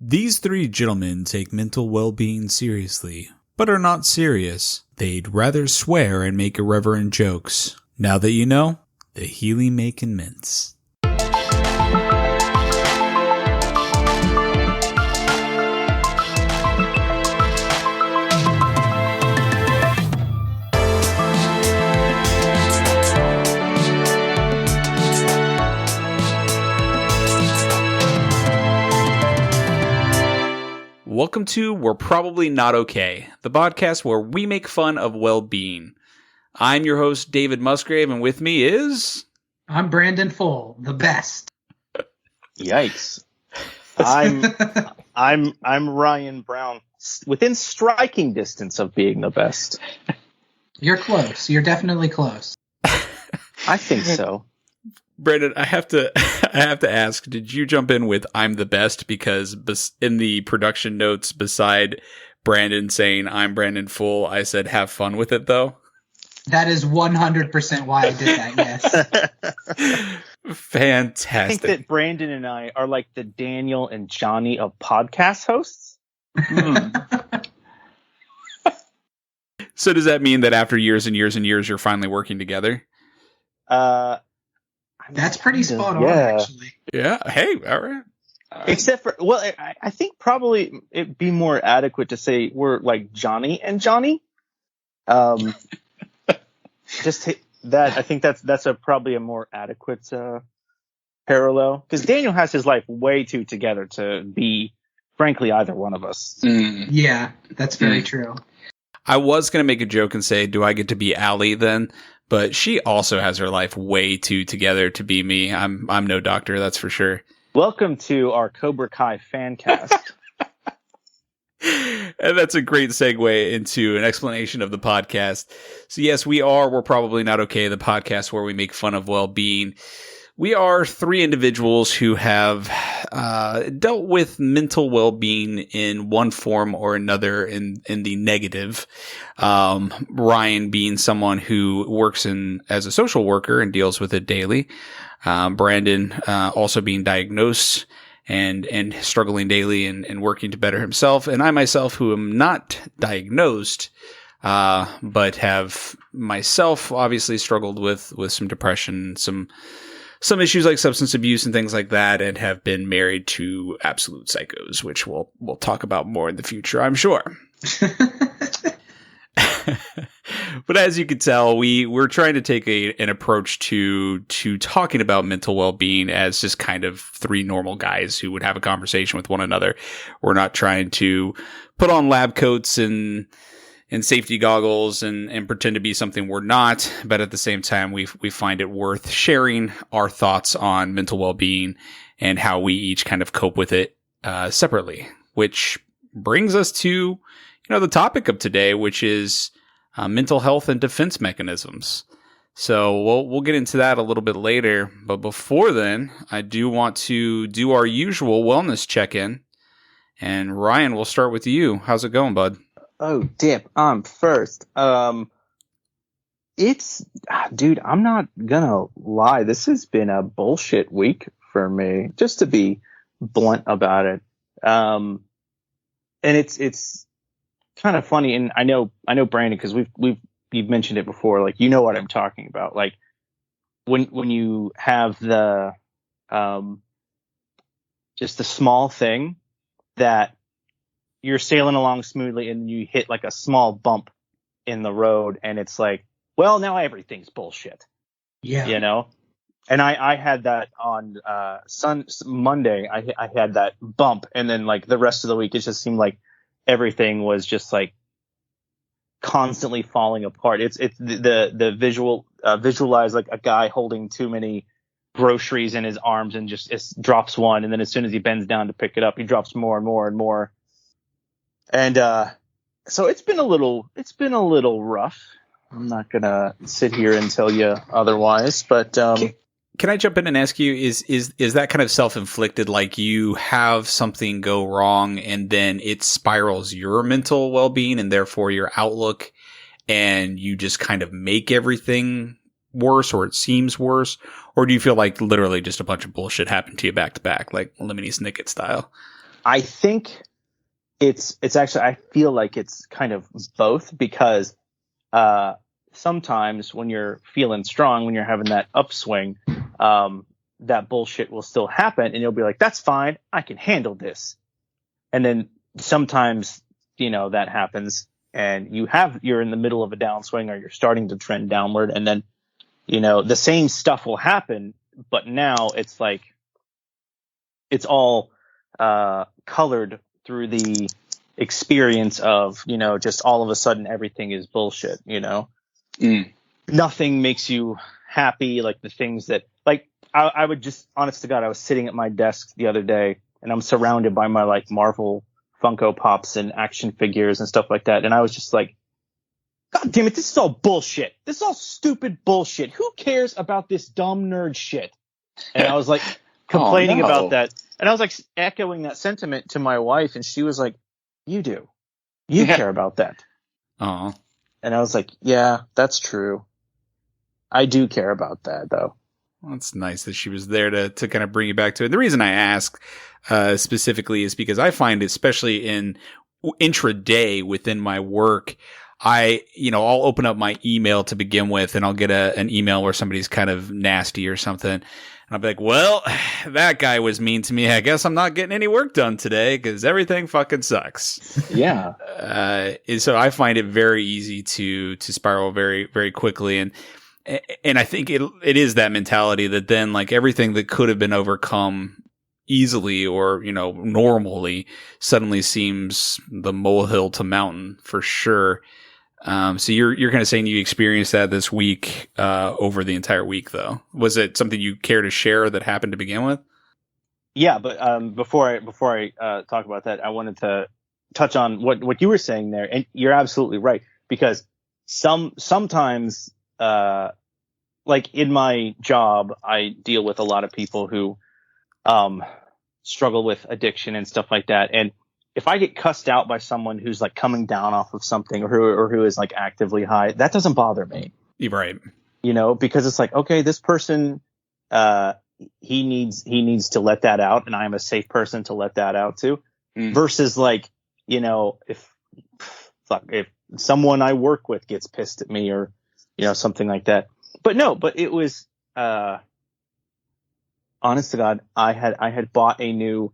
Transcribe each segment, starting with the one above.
These three gentlemen take mental well-being seriously, but are not serious. They'd rather swear and make irreverent jokes. Now that you know, the healing may commence. Welcome to We're Probably Not Okay, the podcast where we make fun of well-being. I'm your host, David Musgrave, and with me is... I'm Brandon Full, the best. Yikes. I'm Ryan Brown, within striking distance of being the best. You're close. You're definitely close. I think so. Brandon, I have to ask, did you jump in with I'm the best? Because in the production notes beside Brandon saying I'm Brandon Full, I said have fun with it, though. That is 100% why I did that, yes. Fantastic. I think that Brandon and I are like the Daniel and Johnny of podcast hosts. So does that mean that after years and years and years, you're finally working together? That's pretty spot on, actually. Yeah. Hey, all right. Except for, well, I think probably it'd be more adequate to say we're like Johnny and Johnny. That I think that's probably a more adequate parallel, because Daniel has his life way too together to be, frankly, either one of us. Yeah, that's very true. I was going to make a joke and say, do I get to be Allie then? But she also has her life way too together to be me. I'm no doctor, that's for sure. Welcome to our Cobra Kai fan cast. And that's a great segue into an explanation of the podcast. So yes, We're Probably Not Okay, the podcast where we make fun of well-being. We are three individuals who have dealt with mental well-being in one form or another in the negative. Ryan being someone who works as a social worker and deals with it daily. Brandon also being diagnosed and struggling daily and working to better himself. And I myself, who am not diagnosed, but have myself obviously struggled with some depression, some issues like substance abuse and things like that, and have been married to absolute psychos, which we'll talk about more in the future, I'm sure. But as you can tell, we're trying to take an approach to talking about mental well-being as just kind of three normal guys who would have a conversation with one another. We're not trying to put on lab coats and safety goggles and pretend to be something we're not. But at the same time, we find it worth sharing our thoughts on mental well-being and how we each kind of cope with it separately, which brings us to, the topic of today, which is mental health and defense mechanisms. So we'll get into that a little bit later. But before then, I do want to do our usual wellness check-in. And Ryan, we'll start with you. How's it going, bud? Oh, dip. I'm first. Dude, I'm not gonna lie. This has been a bullshit week for me, just to be blunt about it. And it's kind of funny. And I know Brandon, because you've mentioned it before. Like, you know what I'm talking about. Like when you have the, just the small thing that you're sailing along smoothly and you hit like a small bump in the road, and it's like, well, now everything's bullshit. Yeah. And I had that on Monday. I had that bump, and then like the rest of the week, it just seemed like everything was just like constantly falling apart. It's the visualize like a guy holding too many groceries in his arms and just it drops one, and then as soon as he bends down to pick it up, he drops more and more and more. And so it's been a little rough. I'm not gonna sit here and tell you otherwise, but can I jump in and ask you, is that kind of self-inflicted, like you have something go wrong and then it spirals your mental well-being and therefore your outlook, and you just kind of make everything worse, or it seems worse? Or do you feel like literally just a bunch of bullshit happened to you back to back, like Lemony Snicket style? I think it's actually, I feel like it's kind of both, because sometimes when you're feeling strong, when you're having that upswing, that bullshit will still happen, and you'll be like, that's fine, I can handle this. And then sometimes, that happens, and you're in the middle of a downswing, or you're starting to trend downward, and then, the same stuff will happen, but now it's like, it's all colored through the experience of, just all of a sudden everything is bullshit, Nothing makes you happy, like the things that, like, I would just, honest to God, I was sitting at my desk the other day, and I'm surrounded by my, like, Marvel Funko Pops and action figures and stuff like that, and I was just like, God damn it, this is all bullshit. This is all stupid bullshit. Who cares about this dumb nerd shit? And I was like complaining about that. And I was like echoing that sentiment to my wife, and she was like, you do. You care about that. Oh. And I was like, yeah, that's true. I do care about that, though. Well, it's nice that she was there to kind of bring you back to it. The reason I ask specifically is because I find, especially in intraday within my work, I'll open up my email to begin with, and I'll get an email where somebody's kind of nasty or something. And I'll be like, well, that guy was mean to me. I guess I'm not getting any work done today because everything fucking sucks. Yeah. And so I find it very easy to spiral very, very quickly. And I think it is that mentality that then, like, everything that could have been overcome easily or, normally suddenly seems the molehill to mountain for sure. So you're kind of saying you experienced that this week, over the entire week, though. Was it something you care to share that happened to begin with? Yeah, but before I talk about that, I wanted to touch on what you were saying there, and you're absolutely right, because sometimes, like in my job, I deal with a lot of people who struggle with addiction and stuff like that, and if I get cussed out by someone who's like coming down off of something, or who is like actively high, that doesn't bother me. You're right. Because it's like, okay, this person, he needs to let that out, and I'm a safe person to let that out too. Versus like, if someone I work with gets pissed at me, or, something like that. But it was, honest to God, I had bought a new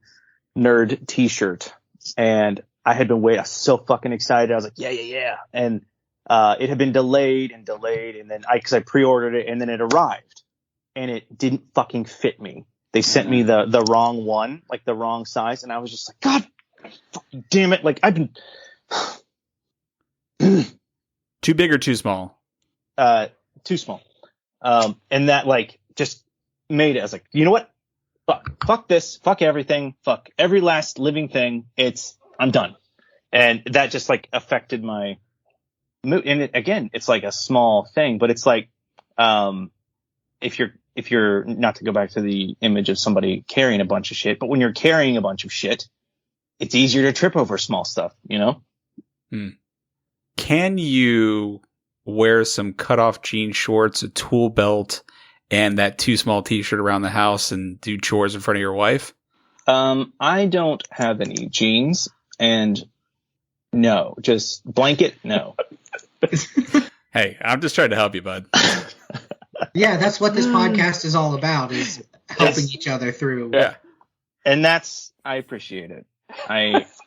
nerd t-shirt. And I had been waiting. I was so fucking excited. I was like, yeah. And it had been delayed, and then because I pre-ordered it, and then it arrived, and it didn't fucking fit me. They sent me the wrong one, like the wrong size, and I was just like, God fucking damn it! Like, I've been Too big or too small? Too small. And that, like, just made it. I was like, you know what? Fuck this, fuck everything, fuck every last living thing. I'm done. And that just like affected my mood. And again, it's like a small thing, but it's like, if you're not to go back to the image of somebody carrying a bunch of shit, but when you're carrying a bunch of shit, it's easier to trip over small stuff, Can you wear some cutoff jean shorts, a tool belt, and that too small t-shirt around the house and do chores in front of your wife? I don't have any jeans, and no, just blanket. No. Hey, I'm just trying to help you, bud. Yeah, that's what this podcast is all about, is helping each other through. Yeah. And I appreciate it.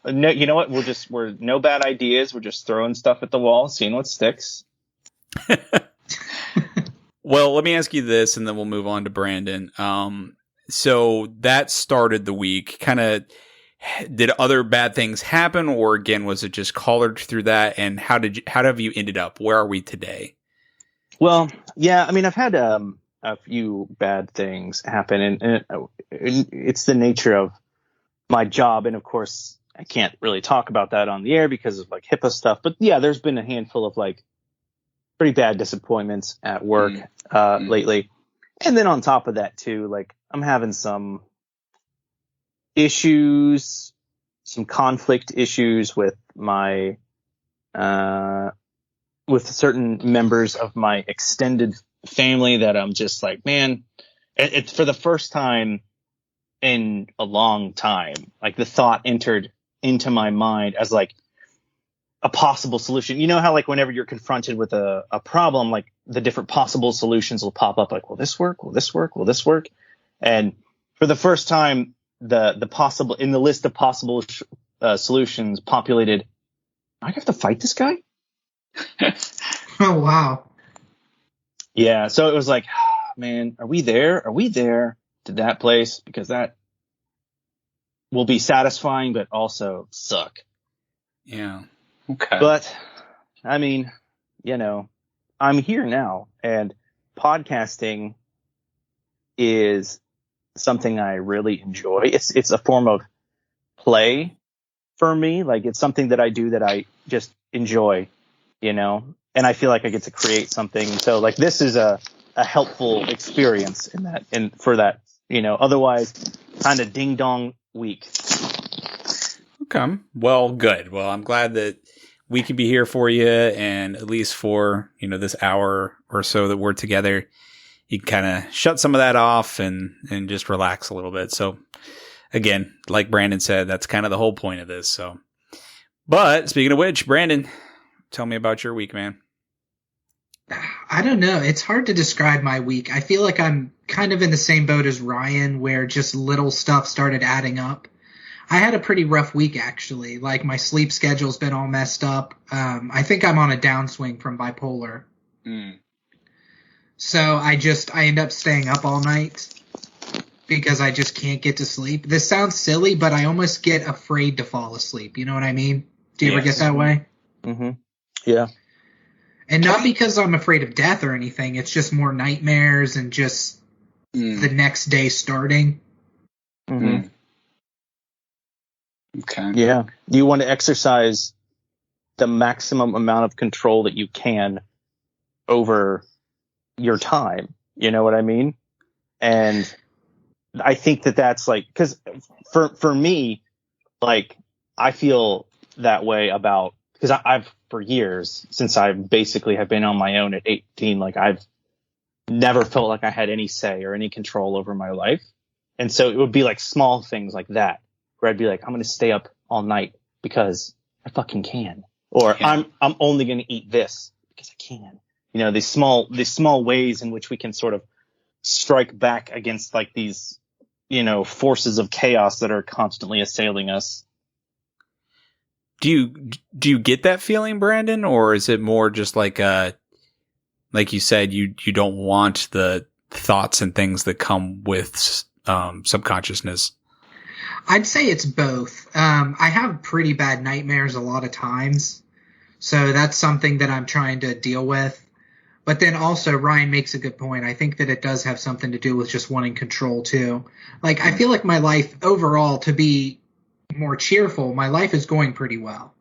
No, you know what? We're no bad ideas. We're just throwing stuff at the wall, seeing what sticks. Well, let me ask you this, and then we'll move on to Brandon. So that started the week. Kind of, did other bad things happen, or again, was it just collared through that? And how have you ended up? Where are we today? Well, yeah, I mean, I've had a few bad things happen, and it's the nature of my job, and of course, I can't really talk about that on the air because of like HIPAA stuff. But yeah, there's been a handful of like pretty bad disappointments at work lately. And then on top of that too, like I'm having some issues, some conflict issues with my with certain members of my extended family that I'm just like, man, it's for the first time in a long time. Like the thought entered into my mind as like a possible solution. You know how like whenever you're confronted with a problem, like the different possible solutions will pop up like, will this work? Will this work? Will this work? And for the first time, the possible in the list of possible solutions populated, I have to fight this guy? Oh, wow. Yeah. So it was like, man, are we there? Are we there to that place? Because that will be satisfying, but also suck. Yeah. Okay. But I mean, you know, I'm here now, and podcasting is something I really enjoy. It's a form of play for me. Like it's something that I do that I just enjoy, you know, and I feel like I get to create something. So like this is a helpful experience in that, and for that, you know, otherwise kind of ding dong week. Okay. Well, good. Well, I'm glad that we can be here for you, and at least for, you know, this hour or so that we're together, you can kind of shut some of that off and just relax a little bit. So again, like Brandon said, that's kind of the whole point of this. So, but speaking of which, Brandon, tell me about your week, man. I don't know. It's hard to describe my week. I feel like I'm kind of in the same boat as Ryan, where just little stuff started adding up. I had a pretty rough week, actually. Like, my sleep schedule's been all messed up. I think I'm on a downswing from bipolar. So I end up staying up all night because I just can't get to sleep. This sounds silly, but I almost get afraid to fall asleep. You know what I mean? Do you ever get that way? Mm-hmm. Yeah. And not because I'm afraid of death or anything. It's just more nightmares and just the next day starting. Mm-hmm. Okay. Yeah. You want to exercise the maximum amount of control that you can over your time. You know what I mean? And I think that that's like, because for me, like, I feel that way about, because I've for years, since I basically have been on my own at 18, like I've never felt like I had any say or any control over my life. And so it would be like small things like that, where I'd be like, I'm going to stay up all night because I fucking can. Or I'm only going to eat this because I can. You know, these small ways in which we can sort of strike back against like these, you know, forces of chaos that are constantly assailing us. Do you get that feeling, Brandon, or is it more just like like you said, you don't want the thoughts and things that come with subconsciousness? I'd say it's both. I have pretty bad nightmares a lot of times, so that's something that I'm trying to deal with. But then also, Ryan makes a good point. I think that it does have something to do with just wanting control, too. Like, I feel like my life overall, to be more cheerful, my life is going pretty well.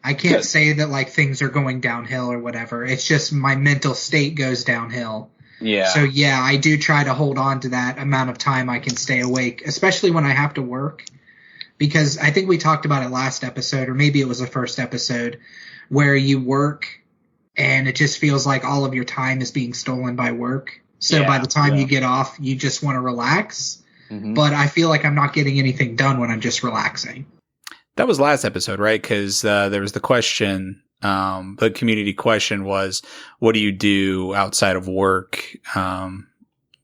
I can't say that, like, things are going downhill or whatever. It's just my mental state goes downhill. Yeah. So, yeah, I do try to hold on to that amount of time I can stay awake, especially when I have to work. Because I think we talked about it last episode, or maybe it was the first episode, where you work and it just feels like all of your time is being stolen by work. So by the time you get off, you just want to relax. Mm-hmm. But I feel like I'm not getting anything done when I'm just relaxing. That was last episode, right? Because there was the question, the community question was, what do you do outside of work?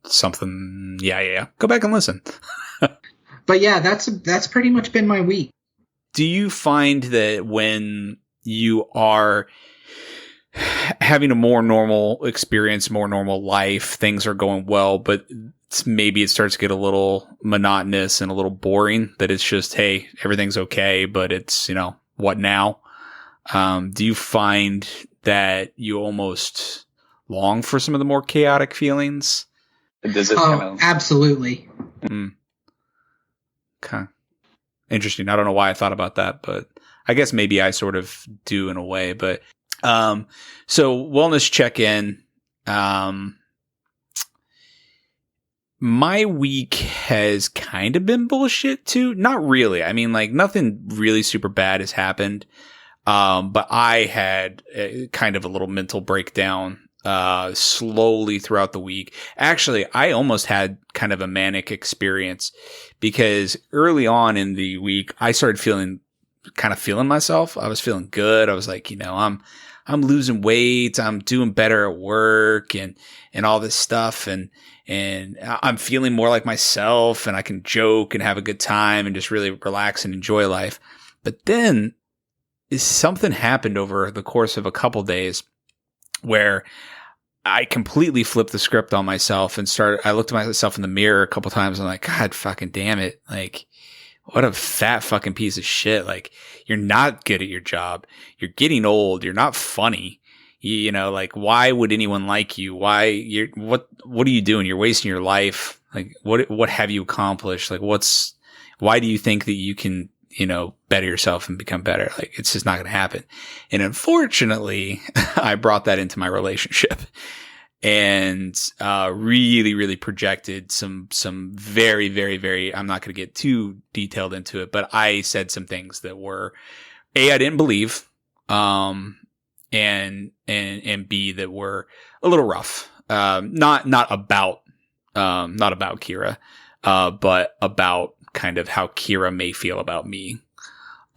Something. Yeah. Go back and listen. But yeah, that's pretty much been my week. Do you find that when you are having a more normal experience, more normal life, things are going well, but maybe it starts to get a little monotonous and a little boring, that it's just, hey, everything's okay, but it's, you know, what now? Do you find that you almost long for some of the more chaotic feelings? Does it absolutely. Okay. Interesting. I don't know why I thought about that, but I guess maybe I sort of do in a way, but so wellness check-in. My week has kind of been bullshit too. Not really. I mean, like, nothing really super bad has happened. But I had kind of a little mental breakdown slowly throughout the week. Actually, I almost had kind of a manic experience because early on in the week, I started feeling myself. I was feeling good. I was like, I'm losing weight. I'm doing better at work and all this stuff. And I'm feeling more like myself, and I can joke and have a good time and just really relax and enjoy life. But then something happened over the course of a couple days where I completely flipped the script on myself and I looked at myself in the mirror a couple times. And I'm like, God fucking damn it. Like, what a fat fucking piece of shit. Like, you're not good at your job. You're getting old. You're not funny. Like, why would anyone like you? What are you doing? You're wasting your life. Like, what have you accomplished? Like, why do you think that you can, better yourself and become better? Like, it's just not going to happen. And unfortunately, I brought that into my relationship and, really, really projected some very, very, very, I'm not going to get too detailed into it, but I said some things that were I didn't believe, and B, that were a little rough. Not about Kira, but about kind of how Kira may feel about me,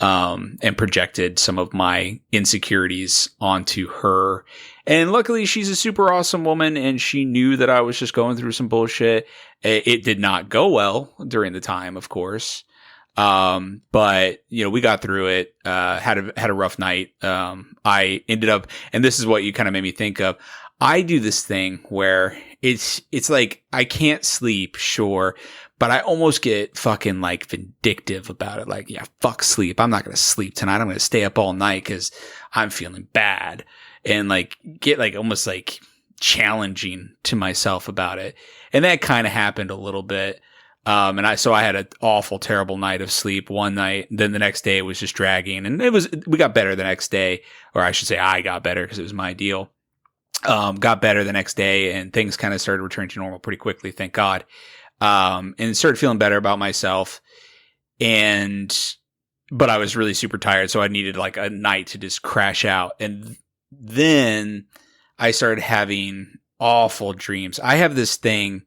and projected some of my insecurities onto her. And luckily she's a super awesome woman, and she knew that I was just going through some bullshit. It did not go well during the time, of course. But we got through it, had a rough night. I ended up, and this is what you kind of made me think of. I do this thing where it's like I can't sleep, sure, but I almost get fucking like vindictive about it. Like, yeah, fuck sleep. I'm not going to sleep tonight. I'm going to stay up all night because I'm feeling bad, and like get like almost like challenging to myself about it. And that kind of happened a little bit. So I had an awful, terrible night of sleep one night. Then the next day it was just dragging, and we got better the next day, or I should say I got better because it was my deal. Got better the next day, and things kind of started returning to normal pretty quickly. Thank God. And started feeling better about myself. But I was really super tired. So I needed like a night to just crash out. And then I started having awful dreams. I have this thing,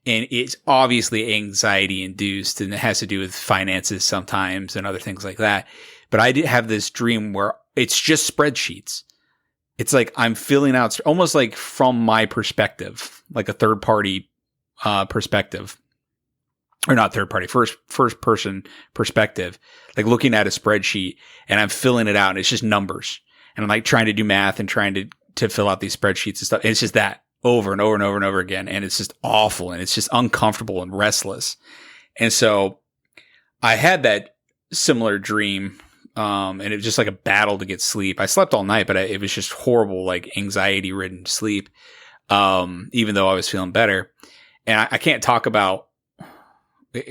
and it's obviously anxiety induced, and it has to do with finances sometimes and other things like that. But I did have this dream where it's just spreadsheets. It's like I'm filling out almost like from my perspective, like a third party perspective, or not third party, first person perspective, like looking at a spreadsheet, and I'm filling it out, and it's just numbers, and I'm like trying to do math and trying to fill out these spreadsheets and stuff. And it's just that over and over and over and over again. And it's just awful, and it's just uncomfortable and restless. And so I had that similar dream. And it was just like a battle to get sleep. I slept all night, but it was just horrible, like anxiety ridden sleep. Even though I was feeling better. And I can't talk about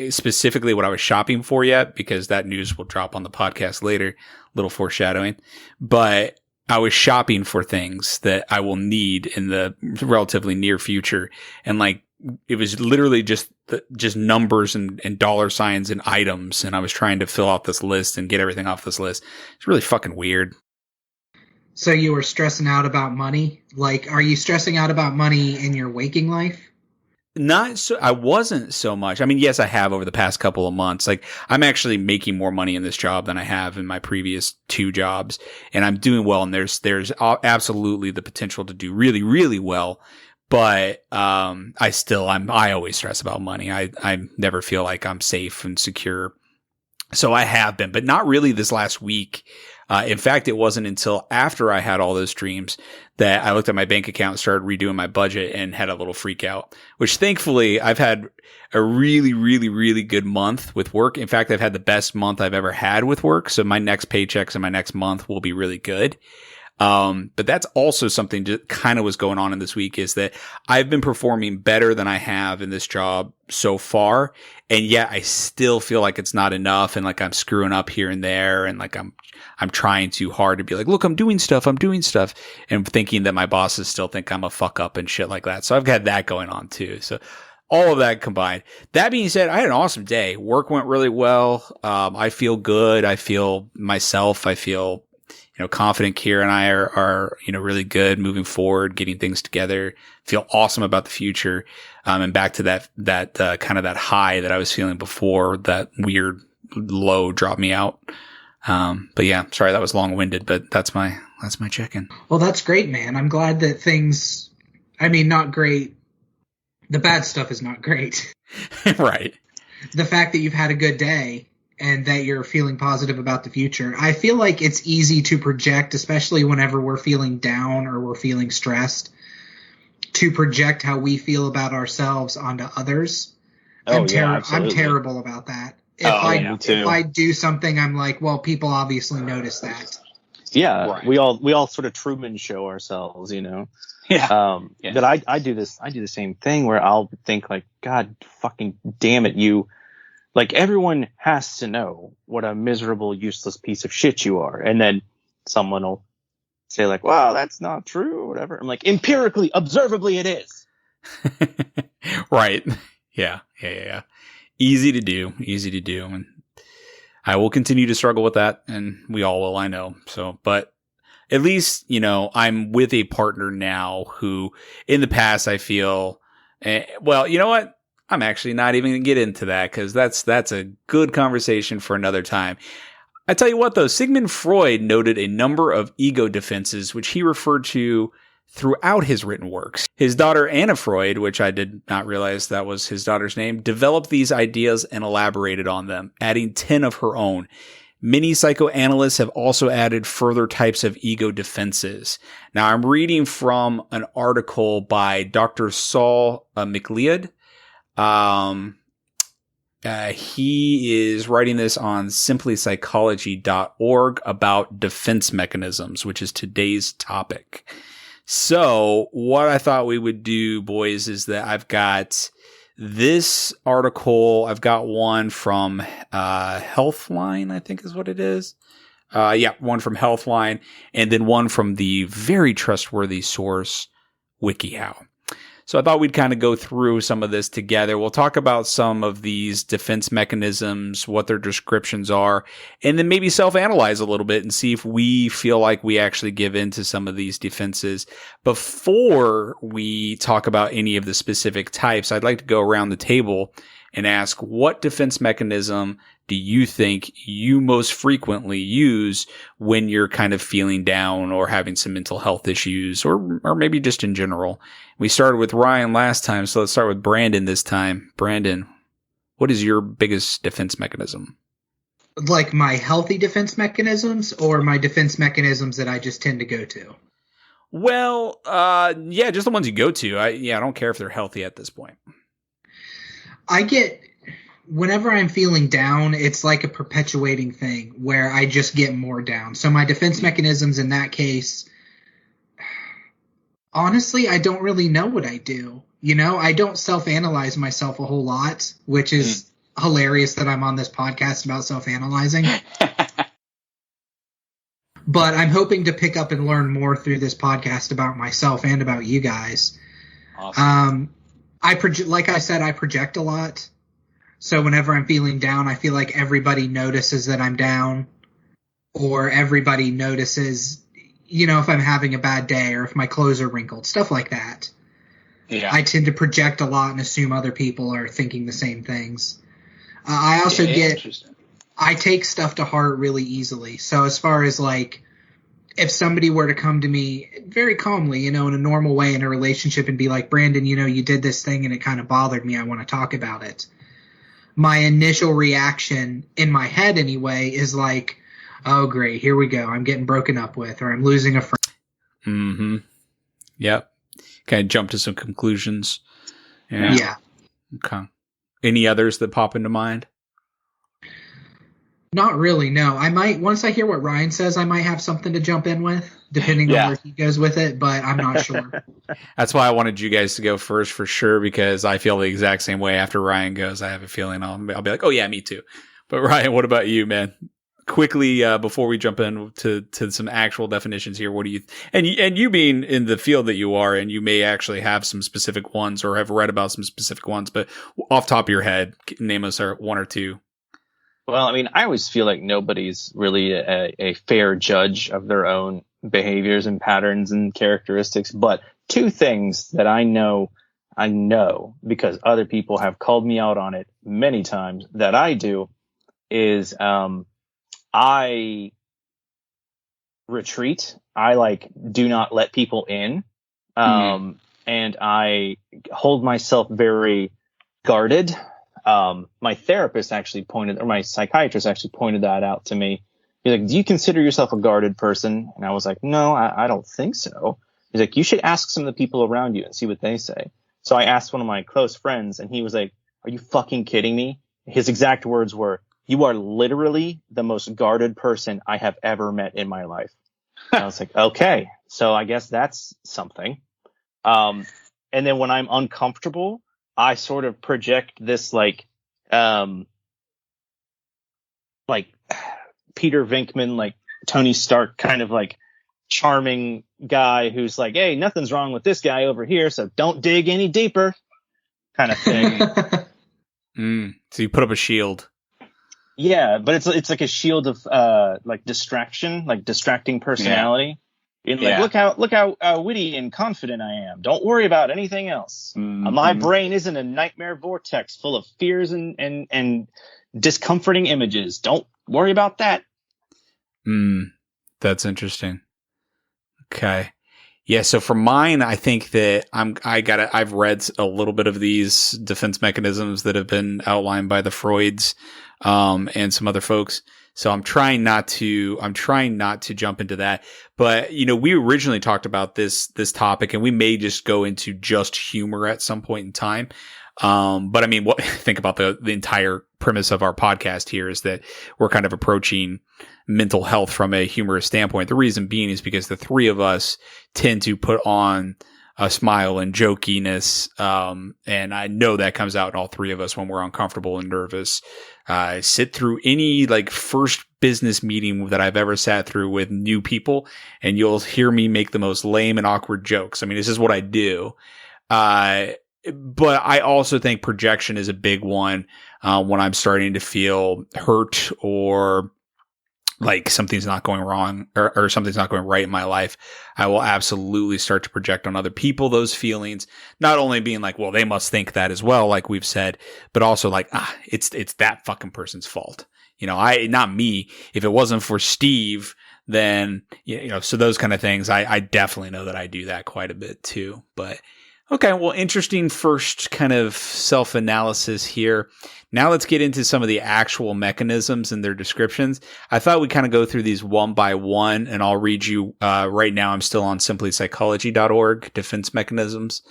specifically what I was shopping for yet, because that news will drop on the podcast later, little foreshadowing, but I was shopping for things that I will need in the relatively near future. And like, it was literally just numbers and dollar signs and items. And I was trying to fill out this list and get everything off this list. It's really fucking weird. So you were stressing out about money? Like, are you stressing out about money in your waking life? Not so. I wasn't so much. I mean, yes, I have over the past couple of months. Like, I'm actually making more money in this job than I have in my previous 2 jobs, and I'm doing well. And there's absolutely the potential to do really, really well. But I always stress about money. I never feel like I'm safe and secure. So I have been, but not really this last week. In fact, it wasn't until after I had all those dreams that I looked at my bank account, started redoing my budget, and had a little freak out, which thankfully I've had a really, really, really good month with work. In fact, I've had the best month I've ever had with work. So my next paychecks and my next month will be really good. But that's also something that kind of was going on in this week, is that I've been performing better than I have in this job so far. And yet I still feel like it's not enough. And like I'm screwing up here and there. And like I'm trying too hard to be like, look, I'm doing stuff. And thinking that my bosses still think I'm a fuck up and shit like that. So I've got that going on too. So all of that combined. That being said, I had an awesome day. Work went really well. I feel good. I feel myself. I feel confident Kira and I are really good moving forward, getting things together, feel awesome about the future. And back to that kind of that high that I was feeling before that weird low dropped me out. But yeah, sorry, that was long winded, but that's my check-in. Well, that's great, man. I'm glad that things, not great. The bad stuff is not great. Right. The fact that you've had a good day and that you're feeling positive about the future. I feel like it's easy to project, especially whenever we're feeling down or we're feeling stressed, to project how we feel about ourselves onto others. I'm terrible about that. If I do something, I'm like, well, people obviously notice that. Yeah, right. we all sort of Truman show ourselves, Yeah. But I do the same thing where I'll think like, God fucking damn it, you. Like, everyone has to know what a miserable, useless piece of shit you are. And then someone will say, like, wow, that's not true or whatever. I'm like, empirically, observably, it is. Right. Yeah. Easy to do. And I will continue to struggle with that. And we all will, I know. So, but at least, I'm with a partner now who in the past I feel, well, you know what? I'm actually not even going to get into that because that's a good conversation for another time. I tell you what, though, Sigmund Freud noted a number of ego defenses, which he referred to throughout his written works. His daughter, Anna Freud, which I did not realize that was his daughter's name, developed these ideas and elaborated on them, adding 10 of her own. Many psychoanalysts have also added further types of ego defenses. Now, I'm reading from an article by Dr. Saul McLeod. He is writing this on simplypsychology.org about defense mechanisms, which is today's topic. So what I thought we would do, boys, is that I've got this article. I've got one from, Healthline, I think is what it is. One from Healthline and then one from the very trustworthy source, WikiHow. So I thought we'd kind of go through some of this together. We'll talk about some of these defense mechanisms, what their descriptions are, and then maybe self-analyze a little bit and see if we feel like we actually give in to some of these defenses. Before we talk about any of the specific types, I'd like to go around the table and ask, what defense mechanism do you think you most frequently use when you're kind of feeling down or having some mental health issues or maybe just in general? We started with Ryan last time, so let's start with Brandon this time. Brandon, what is your biggest defense mechanism? Like my healthy defense mechanisms or my defense mechanisms that I just tend to go to? Well, just the ones you go to. I don't care if they're healthy at this point. Whenever I'm feeling down, it's like a perpetuating thing where I just get more down. So my defense mechanisms in that case, honestly, I don't really know what I do. I don't self-analyze myself a whole lot, which is hilarious that I'm on this podcast about self-analyzing. But I'm hoping to pick up and learn more through this podcast about myself and about you guys. Awesome. Like I said, I project a lot. So whenever I'm feeling down, I feel like everybody notices that I'm down, or everybody notices, if I'm having a bad day or if my clothes are wrinkled, stuff like that. Yeah. I tend to project a lot and assume other people are thinking the same things. I also I take stuff to heart really easily. So as far as like, if somebody were to come to me very calmly, in a normal way in a relationship and be like, Brandon, you did this thing and it kind of bothered me. I want to talk about it. My initial reaction in my head anyway is like, oh, great, here we go. I'm getting broken up with, or I'm losing a friend. Mm-hmm. Yep. Kind of jump to some conclusions. Yeah. Okay. Any others that pop into mind? Not really, no. I might, once I hear what Ryan says, I might have something to jump in with, depending on where he goes with it, but I'm not sure. That's why I wanted you guys to go first for sure, because I feel the exact same way after Ryan goes. I have a feeling I'll be like, oh yeah, me too. But Ryan, what about you, man? Quickly, before we jump in to some actual definitions here, what do you, and you being in the field that you are, and you may actually have some specific ones or have read about some specific ones, but off top of your head, name us one or two. Well, I mean, I always feel like nobody's really a fair judge of their own behaviors and patterns and characteristics. But two things that I know because other people have called me out on it many times that I do is I retreat. I do not let people in. And I hold myself very guarded. My therapist actually my psychiatrist actually pointed that out to me. He's like, do you consider yourself a guarded person? And I was like, no, I don't think so. He's like, you should ask some of the people around you and see what they say. So I asked one of my close friends and he was like, are you fucking kidding me? His exact words were, you are literally the most guarded person I have ever met in my life. I was like, okay, so I guess that's something. And then when I'm uncomfortable, I sort of project this Peter Venkman, Tony Stark kind of charming guy who's like, hey, nothing's wrong with this guy over here, so don't dig any deeper kind of thing. So you put up a shield. Yeah, but it's like a shield of distraction, distracting personality. Yeah. And look how witty and confident I am. Don't worry about anything else. Mm-hmm. My brain isn't a nightmare vortex full of fears and discomforting images. Don't worry about that. That's interesting. Okay. Yeah, so for mine, I think that I've read a little bit of these defense mechanisms that have been outlined by the Freuds and some other folks. So I'm trying not to jump into that. But, we originally talked about this topic, and we may just go into just humor at some point in time. But I mean, think about the entire premise of our podcast here is that we're kind of approaching mental health from a humorous standpoint. The reason being is because the three of us tend to put on a smile and jokiness. And I know that comes out in all three of us when we're uncomfortable and nervous. I sit through any first business meeting that I've ever sat through with new people, and you'll hear me make the most lame and awkward jokes. I mean, this is what I do. But I also think projection is a big one when I'm starting to feel hurt or something's not going wrong or something's not going right in my life. I will absolutely start to project on other people those feelings, not only being well, they must think that as well, like we've said, but also it's that fucking person's fault. Not me. If it wasn't for Steve, then, so those kind of things, I definitely know that I do that quite a bit too. But okay, well, interesting first kind of self-analysis here. Now let's get into some of the actual mechanisms and their descriptions. I thought we'd kind of go through these one by one, and I'll read you right now. I'm still on simplypsychology.org, defense mechanisms.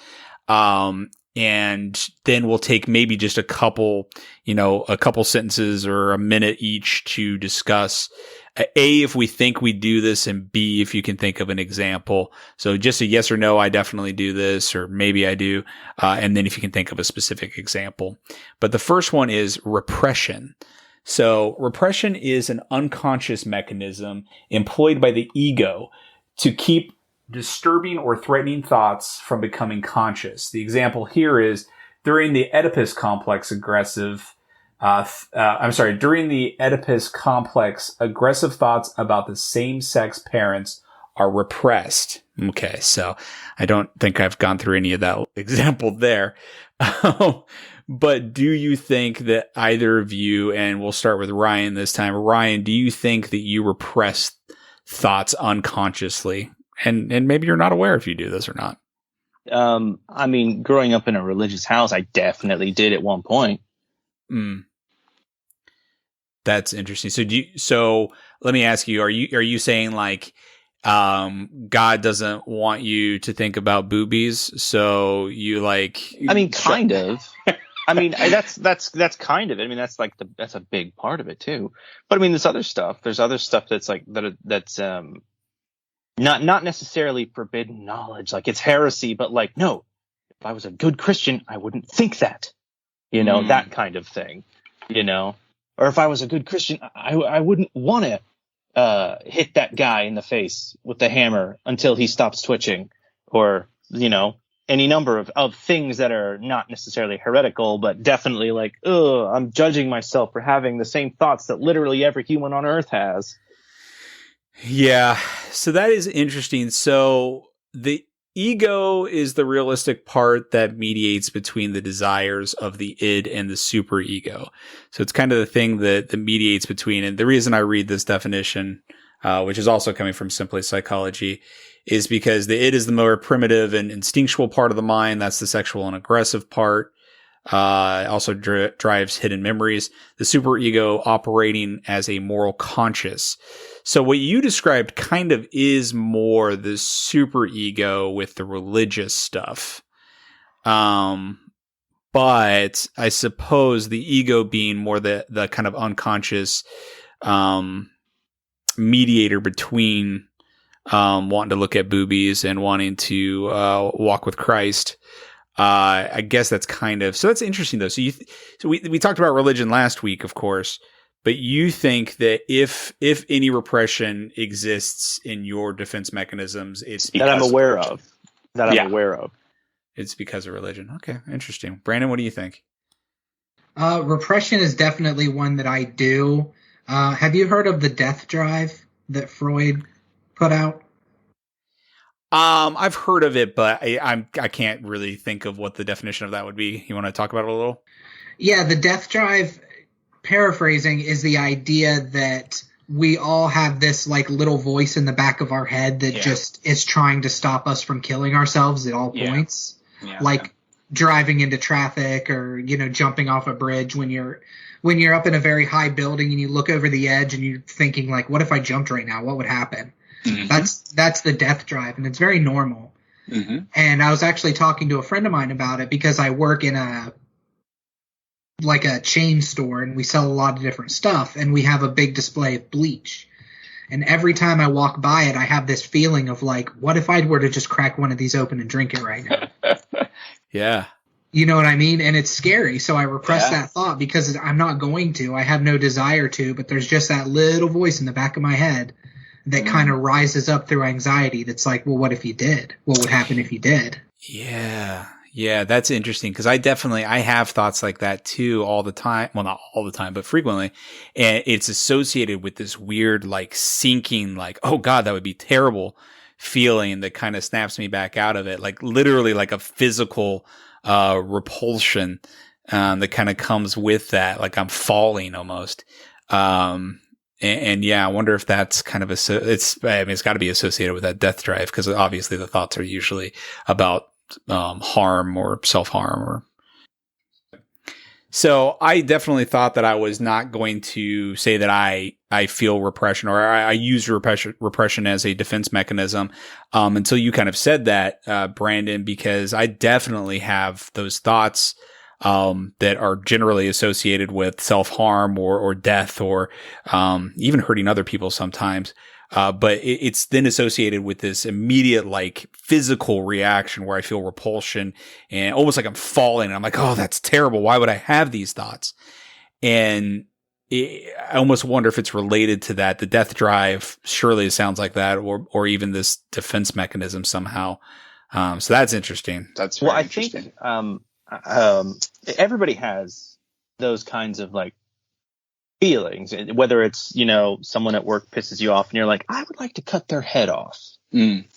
And then we'll take maybe just a couple sentences or a minute each to discuss A, if we think we do this, and B, if you can think of an example. So just a yes or no, I definitely do this, or maybe I do. And then if you can think of a specific example. But the first one is repression. So repression is an unconscious mechanism employed by the ego to keep disturbing or threatening thoughts from becoming conscious. The example here is during the Oedipus complex aggressive thoughts about the same-sex parents are repressed. Okay, so I don't think I've gone through any of that example there. But do you think that either of you, and we'll start with Ryan this time, Ryan, do you think that you repress thoughts unconsciously? And maybe you're not aware if you do this or not. I mean, growing up in a religious house, I definitely did at one point. That's interesting. So let me ask you, are you saying God doesn't want you to think about boobies? So you I mean, kind of. I mean, that's kind of it. I mean, that's a big part of it too. But I mean, there's other stuff. There's other stuff that's not necessarily forbidden knowledge. It's heresy, but no, if I was a good Christian, I wouldn't think that, that kind of thing, or if I was a good Christian, I wouldn't want to hit that guy in the face with the hammer until he stops twitching, or, any number of things that are not necessarily heretical, but definitely like, oh, I'm judging myself for having the same thoughts that literally every human on Earth has. Yeah. So that is interesting. So the ego is the realistic part that mediates between the desires of the id and the superego. So it's kind of the thing that mediates between. And the reason I read this definition, which is also coming from Simply Psychology, is because the id is the more primitive and instinctual part of the mind. That's the sexual and aggressive part. Also drives hidden memories. The superego operating as a moral conscious. So what you described kind of is more the superego with the religious stuff. But I suppose the ego being more the kind of unconscious, mediator between, wanting to look at boobies and wanting to, walk with Christ. I guess that's kind of, so that's interesting though. So we talked about religion last week, of course, but you think that if any repression exists in your defense mechanisms, it's that I'm aware of. It's because of religion. Okay, interesting. Brandon, what do you think? Repression is definitely one that I do. Have you heard of the death drive that Freud put out? I've heard of it, but I can't really think of what the definition of that would be. You want to talk about it a little? Yeah, the death drive, paraphrasing, is the idea that we all have this like little voice in the back of our head that just is trying to stop us from killing ourselves at all points. Like driving into traffic or, jumping off a bridge when you're up in a very high building and you look over the edge and you're thinking like, what if I jumped right now? What would happen? Mm-hmm. That's the death drive, and it's very normal. Mm-hmm. And I was actually talking to a friend of mine about it because I work in a chain store and we sell a lot of different stuff, and we have a big display of bleach. And every time I walk by it, I have this feeling of like, what if I were to just crack one of these open and drink it right now? Yeah. You know what I mean? And it's scary. So I repress that thought because I'm not going to. I have no desire to, but there's just that little voice in the back of my head that kind of rises up through anxiety. That's like, well, what if you did? What would happen if you did? Yeah. Yeah, that's interesting because I have thoughts like that too all the time. Well, not all the time, but frequently. And it's associated with this weird, like sinking, like, oh God, that would be terrible feeling that kind of snaps me back out of it. Like literally like a physical, repulsion, that kind of comes with that. Like I'm falling almost. And yeah, I wonder if that's kind of it's got to be associated with that death drive because obviously the thoughts are usually about harm or self-harm. So I definitely thought that I was not going to say that I feel repression or I use repression as a defense mechanism until you kind of said that, Brandon, because I definitely have those thoughts that are generally associated with self-harm or death or even hurting other people sometimes. But it's then associated with this immediate like physical reaction where I feel repulsion and almost like I'm falling. And I'm like, oh, that's terrible. Why would I have these thoughts? And I almost wonder if it's related to that. The death drive surely sounds like that, or even this defense mechanism somehow. So that's interesting. That's very interesting. Everybody has those kinds of like feelings, whether it's, someone at work pisses you off and you're like, I would like to cut their head off,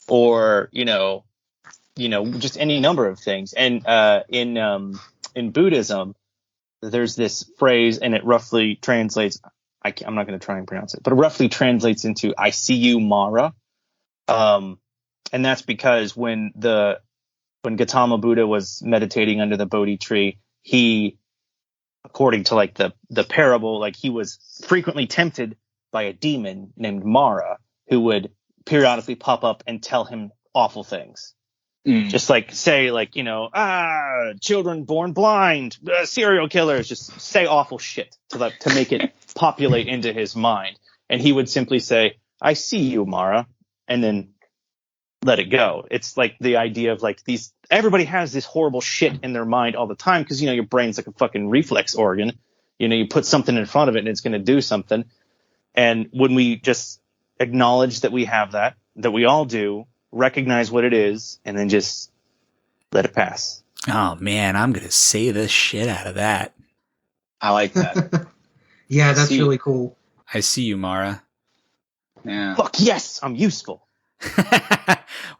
or, just any number of things. And, in Buddhism, there's this phrase and it roughly translates, I'm not going to try and pronounce it, but it roughly translates into, I see you, Mara. And that's because when Gautama Buddha was meditating under the Bodhi tree, he, according to like the parable, like he was frequently tempted by a demon named Mara who would periodically pop up and tell him awful things. Just like say like, children born blind, serial killers, just say awful shit to make it populate into his mind. And he would simply say, I see you, Mara, and then let it go. It's like the idea of like everybody has this horrible shit in their mind all the time because, your brain's like a fucking reflex organ. You put something in front of it and it's going to do something. And when we just acknowledge that we have that we all do, recognize what it is, and then just let it pass. Oh man, I'm gonna say the shit out of that. I like that. Yeah, that's really cool. I see you, Mara. Yeah. Fuck yes, I'm useful.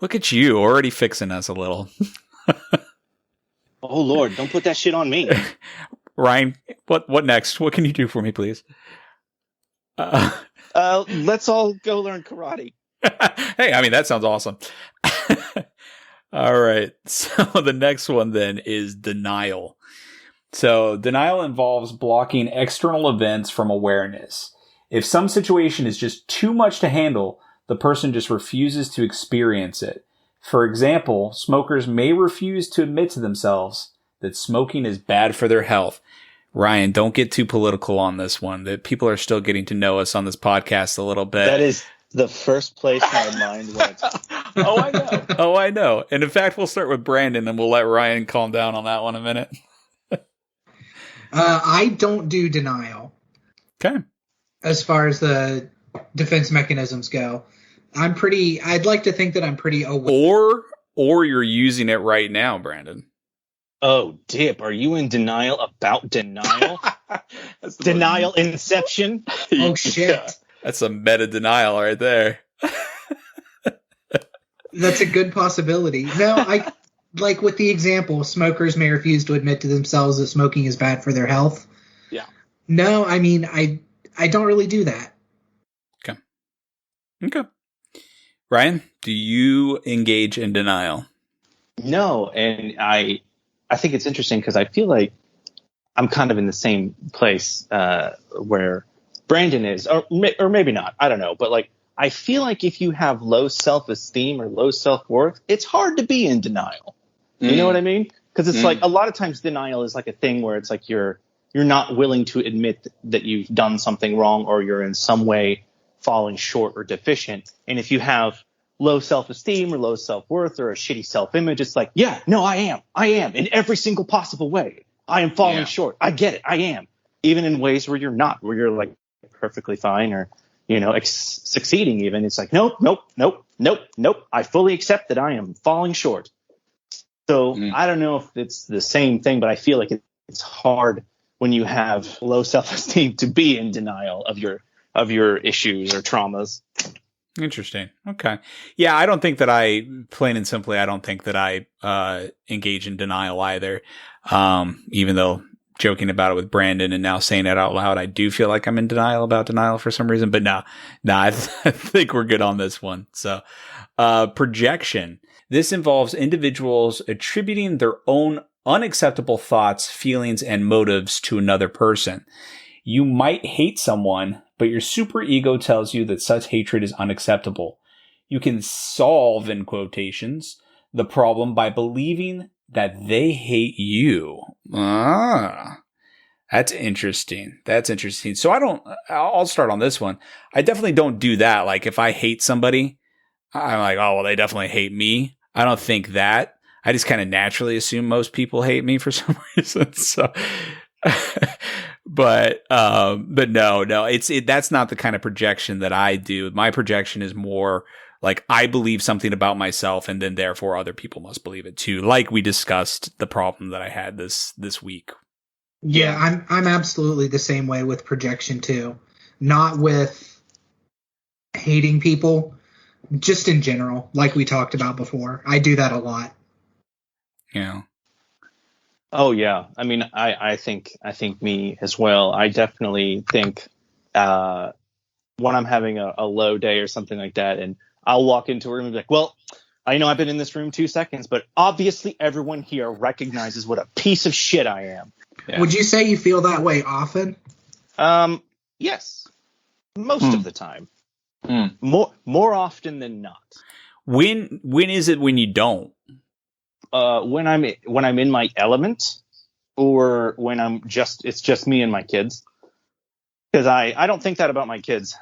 Look at you, already fixing us a little. Oh Lord, don't put that shit on me. Ryan, what next? What can you do for me, please? Let's all go learn karate. Hey, I mean, that sounds awesome. All right. So the next one then is denial. So denial involves blocking external events from awareness. If some situation is just too much to handle, the person just refuses to experience it. For example, smokers may refuse to admit to themselves that smoking is bad for their health. Ryan, don't get too political on this one. That people are still getting to know us on this podcast a little bit. That is the first place my mind went. Oh, I know. Oh, I know. And in fact, we'll start with Brandon and we'll let Ryan calm down on that one a minute. I don't do denial. Okay. As far as the defense mechanisms go, I'd like to think that I'm pretty aware. Or you're using it right now, Brandon. Oh, Dip, are you in denial about denial? Denial inception? Oh, shit. Yeah. That's a meta denial right there. That's a good possibility. No, I like with the example, smokers may refuse to admit to themselves that smoking is bad for their health. Yeah. No, I mean, I don't really do that. Okay. Ryan, do you engage in denial? No, and I think it's interesting because I feel like I'm kind of in the same place where Brandon is, or maybe not. I don't know, but like I feel like if you have low self-esteem or low self-worth, it's hard to be in denial. You know what I mean? Because it's like a lot of times denial is like a thing where it's like you're not willing to admit that you've done something wrong or you're in some way falling short or deficient. And if you have low self-esteem or low self-worth or a shitty self-image, it's like, yeah, no, I am in every single possible way. I am falling short. I get it. I am. Even in ways where you're not, where you're like perfectly fine or, succeeding even. It's like, nope. I fully accept that I am falling short. So I don't know if it's the same thing, but I feel like it's hard when you have low self-esteem to be in denial of your issues or traumas. Interesting. Okay. Yeah, I don't think that plain and simply, I don't think that I engage in denial either. Even though joking about it with Brandon and now saying it out loud, I do feel like I'm in denial about denial for some reason. But no, I think we're good on this one. So projection. This involves individuals attributing their own unacceptable thoughts, feelings, and motives to another person. You might hate someone, but your superego tells you that such hatred is unacceptable. You can solve, in quotations, the problem by believing that they hate you. That's interesting. So I'll start on this one. I definitely don't do that. Like if I hate somebody, I'm like, oh, well, they definitely hate me. I don't think that. I just kind of naturally assume most people hate me for some reason. So, but no, that's not the kind of projection that I do. My projection is more like I believe something about myself, and then therefore other people must believe it too. Like we discussed the problem that I had this week. Yeah, I'm absolutely the same way with projection too. Not with hating people, just in general, like we talked about before. I do that a lot. Yeah. Oh yeah. I mean, I think me as well. I definitely think when I'm having a low day or something like that, and I'll walk into a room and be like, well, I know I've been in this room 2 seconds, but obviously everyone here recognizes what a piece of shit I am. Yeah. Would you say you feel that way often? Yes. Most of the time. More often than not. When is it when you don't? When I'm in my element, or when it's just me and my kids. Because I don't think that about my kids,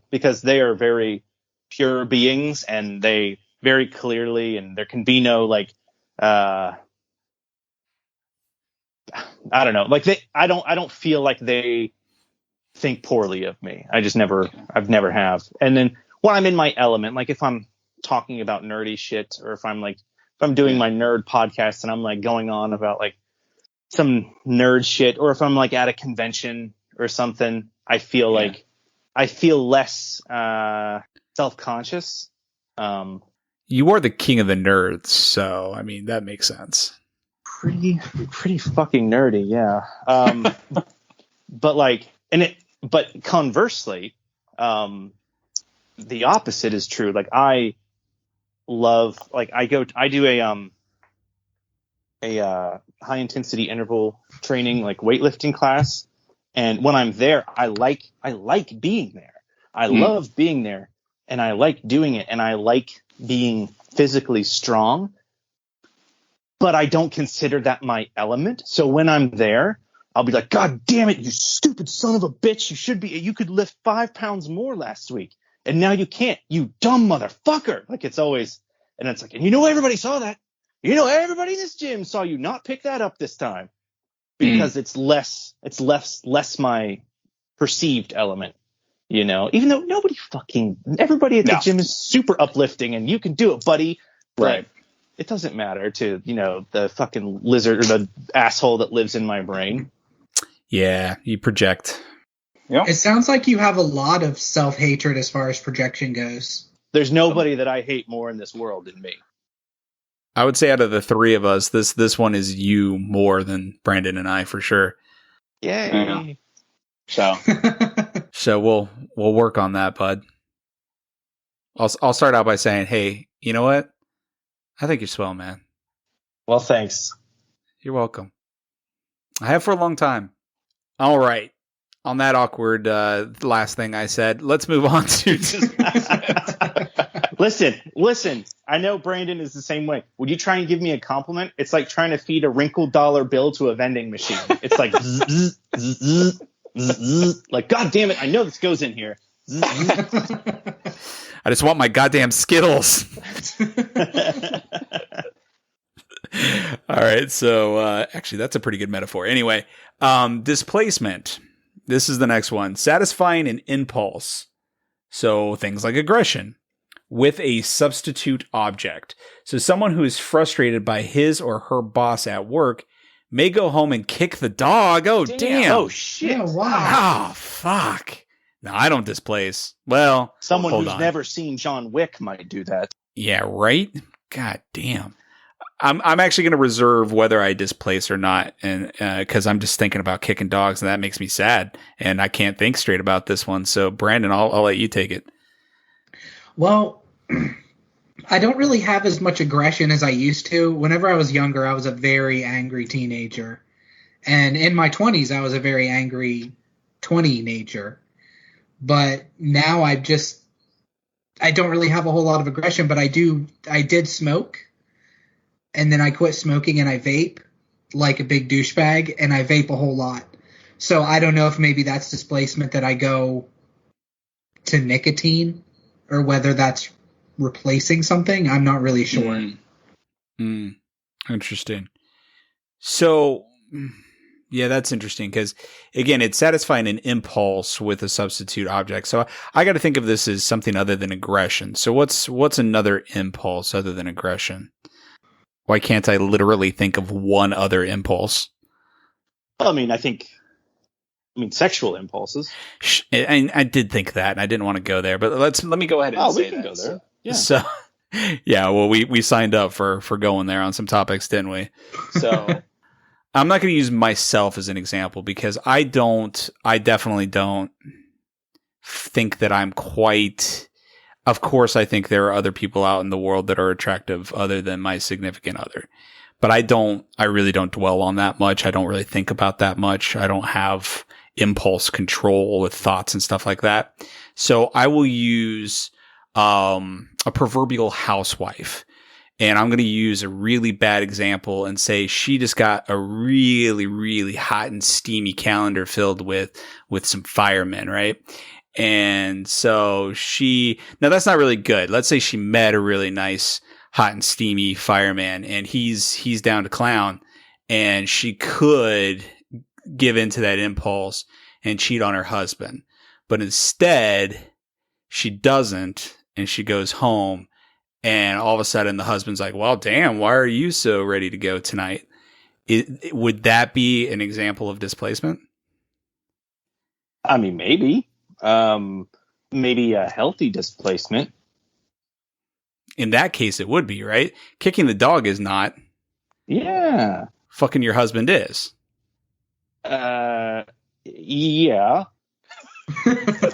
because they are very pure beings, and they very clearly, and there can be no like, I don't know, like I don't feel like they think poorly of me. I've never have. And then when I'm in my element, like if I'm talking about nerdy shit, or if I'm I'm doing my nerd podcast and I'm like going on about like some nerd shit, or if I'm like at a convention or something, I feel like I feel less self-conscious. You are the king of the nerds, so I mean that makes sense. Pretty fucking nerdy, yeah. But conversely, the opposite is true. Like I love, like I do a high intensity interval training, like weightlifting class. And when I'm there, I like being there. I love being there, and I like doing it, and I like being physically strong, but I don't consider that my element. So when I'm there, I'll be like, God damn it, you stupid son of a bitch. You could lift 5 pounds more last week, and now you can't, you dumb motherfucker. Like it's always, and it's like, and everybody saw that. Everybody in this gym saw you not pick that up this time, because it's less my perceived element, even though everybody at the gym is super uplifting and you can do it, buddy. Right. It doesn't matter to, the fucking lizard or the asshole that lives in my brain. Yeah, you project. Yeah. It sounds like you have a lot of self-hatred as far as projection goes. There's nobody that I hate more in this world than me. I would say out of the three of us, this one is you more than Brandon and I for sure. Yay. So So we'll work on that, bud. I'll start out by saying, hey, you know what? I think you're swell, man. Well, thanks. You're welcome. I have for a long time. All right. On that awkward last thing I said, let's move on to Listen. I know Brandon is the same way. Would you try and give me a compliment? It's like trying to feed a wrinkled dollar bill to a vending machine. It's like, zzz, zzz, zzz, zzz. Like, God damn it, I know this goes in here. I just want my goddamn Skittles. All right. So actually, that's a pretty good metaphor. Anyway, displacement. This is the next one. Satisfying an impulse. So things like aggression with a substitute object. So someone who is frustrated by his or her boss at work may go home and kick the dog. Oh, damn. Oh, shit. Yeah, wow. Oh, fuck. No, I don't displace. Well, Someone hold who's on. never seen John Wick might do that. Yeah, right? God damn. I'm actually going to reserve whether I displace or not, and because I'm just thinking about kicking dogs, and that makes me sad, and I can't think straight about this one. So, Brandon, I'll let you take it. Well, I don't really have as much aggression as I used to. Whenever I was younger, I was a very angry teenager. And in my 20s, I was a very angry 20-nager. But now I don't really have a whole lot of aggression, but I did smoke. And then I quit smoking and I vape like a big douchebag, and I vape a whole lot. So I don't know if maybe that's displacement that I go to nicotine, or whether that's replacing something. I'm not really sure. Interesting. So, yeah, that's interesting because, again, it's satisfying an impulse with a substitute object. So I got to think of this as something other than aggression. So what's another impulse other than aggression? Why can't I literally think of one other impulse? Well, I mean, sexual impulses. I did think that, and I didn't want to go there, but let me go ahead and say we can that. go there. Yeah. So, yeah, well, we signed up for going there on some topics, didn't we? So, I'm not going to use myself as an example because I definitely don't think that I'm quite. Of course, I think there are other people out in the world that are attractive other than my significant other. But I really don't dwell on that much. I don't really think about that much. I don't have impulse control with thoughts and stuff like that. So I will use a proverbial housewife. And I'm going to use a really bad example and say she just got a really, really hot and steamy calendar filled with some firemen, right? And so now that's not really good. Let's say she met a really nice, hot and steamy fireman and he's down to clown, and she could give into that impulse and cheat on her husband. But instead she doesn't, and she goes home and all of a sudden the husband's like, well, damn, why are you so ready to go tonight? Would that be an example of displacement? I mean, maybe a healthy displacement. In that case, it would be, right? Kicking the dog is not. Yeah. Fucking your husband is. Yeah.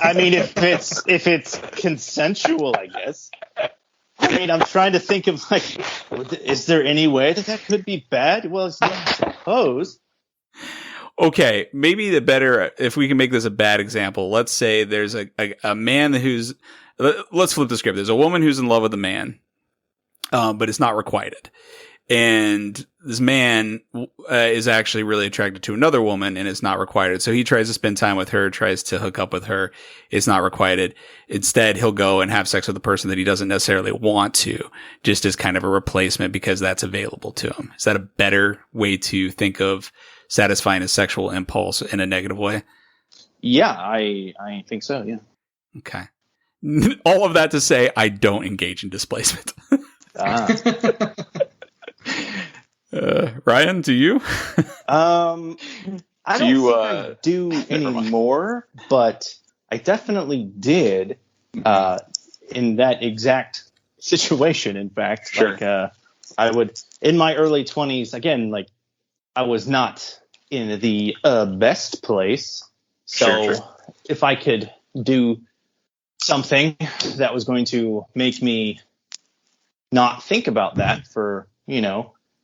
I mean, if it's consensual, I guess. I mean, I'm trying to think of, like, is there any way that could be bad? Well, yeah, I suppose. Okay, maybe if we can make this a bad example, let's say there's a man let's flip the script. There's a woman who's in love with a man, but it's not requited. And this man is actually really attracted to another woman, and it's not requited. So he tries to spend time with her, tries to hook up with her. It's not requited. Instead, he'll go and have sex with the person that he doesn't necessarily want to, just as kind of a replacement because that's available to him. Is that a better way to think of satisfying a sexual impulse in a negative way? Yeah, I think so, yeah. Okay. All of that to say, I don't engage in displacement. Ryan, do you? I don't think I do anymore, but I definitely did in that exact situation. In fact, sure. Like I would in my early 20s. Again, like I was not in the best place, so Sure. if I could do something that was going to make me not think about that for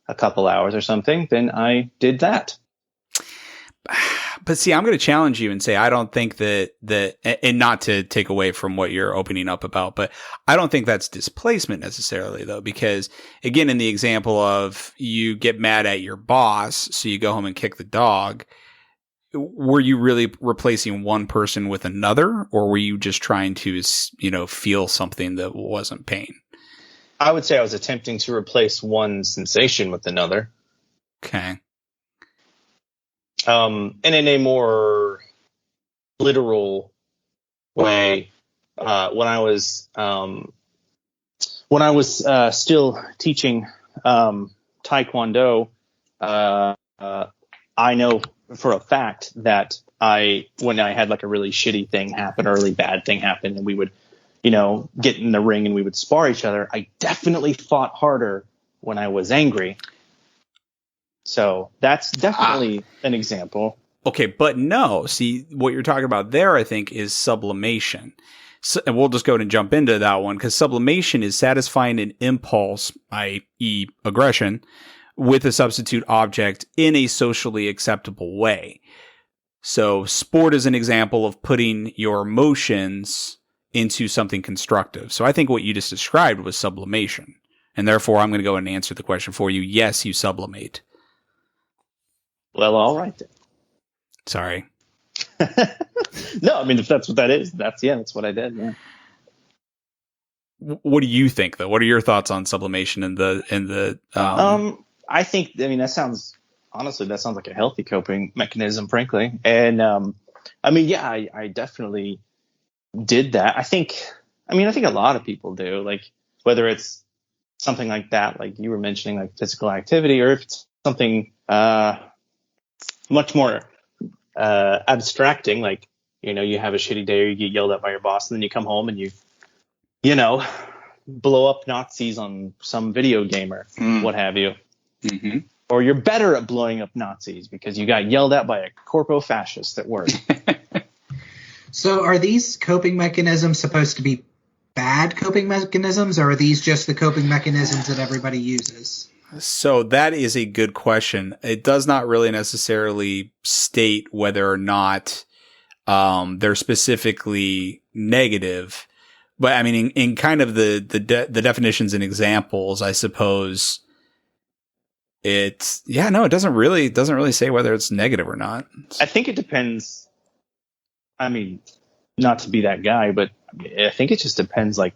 a couple hours or something, then I did that. But see, I'm going to challenge you and say I don't think that, and not to take away from what you're opening up about, but I don't think that's displacement necessarily, though, because again, in the example of you get mad at your boss, so you go home and kick the dog, were you really replacing one person with another, or were you just trying to, feel something that wasn't pain? I would say I was attempting to replace one sensation with another. Okay. And in a more literal way, when I was still teaching Taekwondo, I know for a fact that when I had like a really shitty thing happen or a really bad thing happen, and we would, get in the ring and we would spar each other, I definitely fought harder when I was angry. So that's definitely an example. Okay, but no. See, what you're talking about there, I think, is sublimation. So, and we'll just go ahead and jump into that one, because sublimation is satisfying an impulse, i.e. aggression, with a substitute object in a socially acceptable way. So sport is an example of putting your emotions into something constructive. So I think what you just described was sublimation. And therefore, I'm going to go and answer the question for you. Yes, you sublimate. Well, all right then. Sorry. No, I mean, if that's what that is, that's what I did. Yeah. What do you think, though? What are your thoughts on sublimation and the? I think, that sounds like a healthy coping mechanism, frankly. And I definitely did that. I think a lot of people do, like whether it's something like that, like you were mentioning, like physical activity, or if it's something much more abstracting, like you have a shitty day or you get yelled at by your boss, and then you come home and you blow up Nazis on some video game or what have you. Mm-hmm. Or you're better at blowing up Nazis because you got yelled at by a corpo-fascist at work. So are these coping mechanisms supposed to be bad coping mechanisms, or are these just the coping mechanisms that everybody uses? So that is a good question. It does not really necessarily state whether or not they're specifically negative. But I mean, in kind of the definitions and examples, I suppose it doesn't really say whether it's negative or not. I think it depends. I mean, not to be that guy, but I think it just depends, like,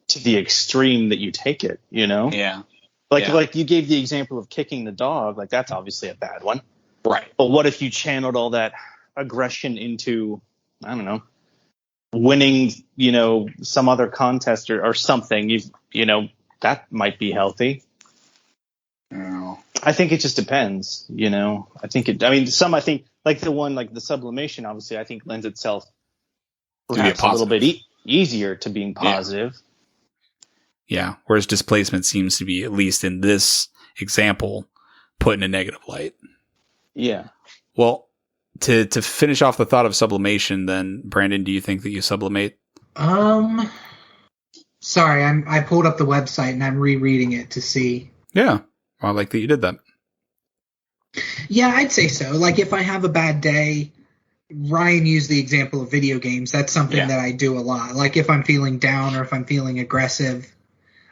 to the extreme that you take it, Yeah. Like you gave the example of kicking the dog, like that's obviously a bad one. Right. But what if you channeled all that aggression into, I don't know, winning, some other contest or something, that might be healthy. No. I think it just depends, you know. I think like the one like the sublimation, obviously, I think lends itself perhaps a little bit easier to being positive. Yeah. Whereas displacement seems to be, at least in this example, put in a negative light. Yeah. Well, to finish off the thought of sublimation, then Brandon, do you think that you sublimate? Sorry, I pulled up the website and I'm rereading it to see. Yeah. Well, I like that you did that. Yeah, I'd say so. Like if I have a bad day, Ryan used the example of video games. That's something that I do a lot. Like if I'm feeling down or if I'm feeling aggressive,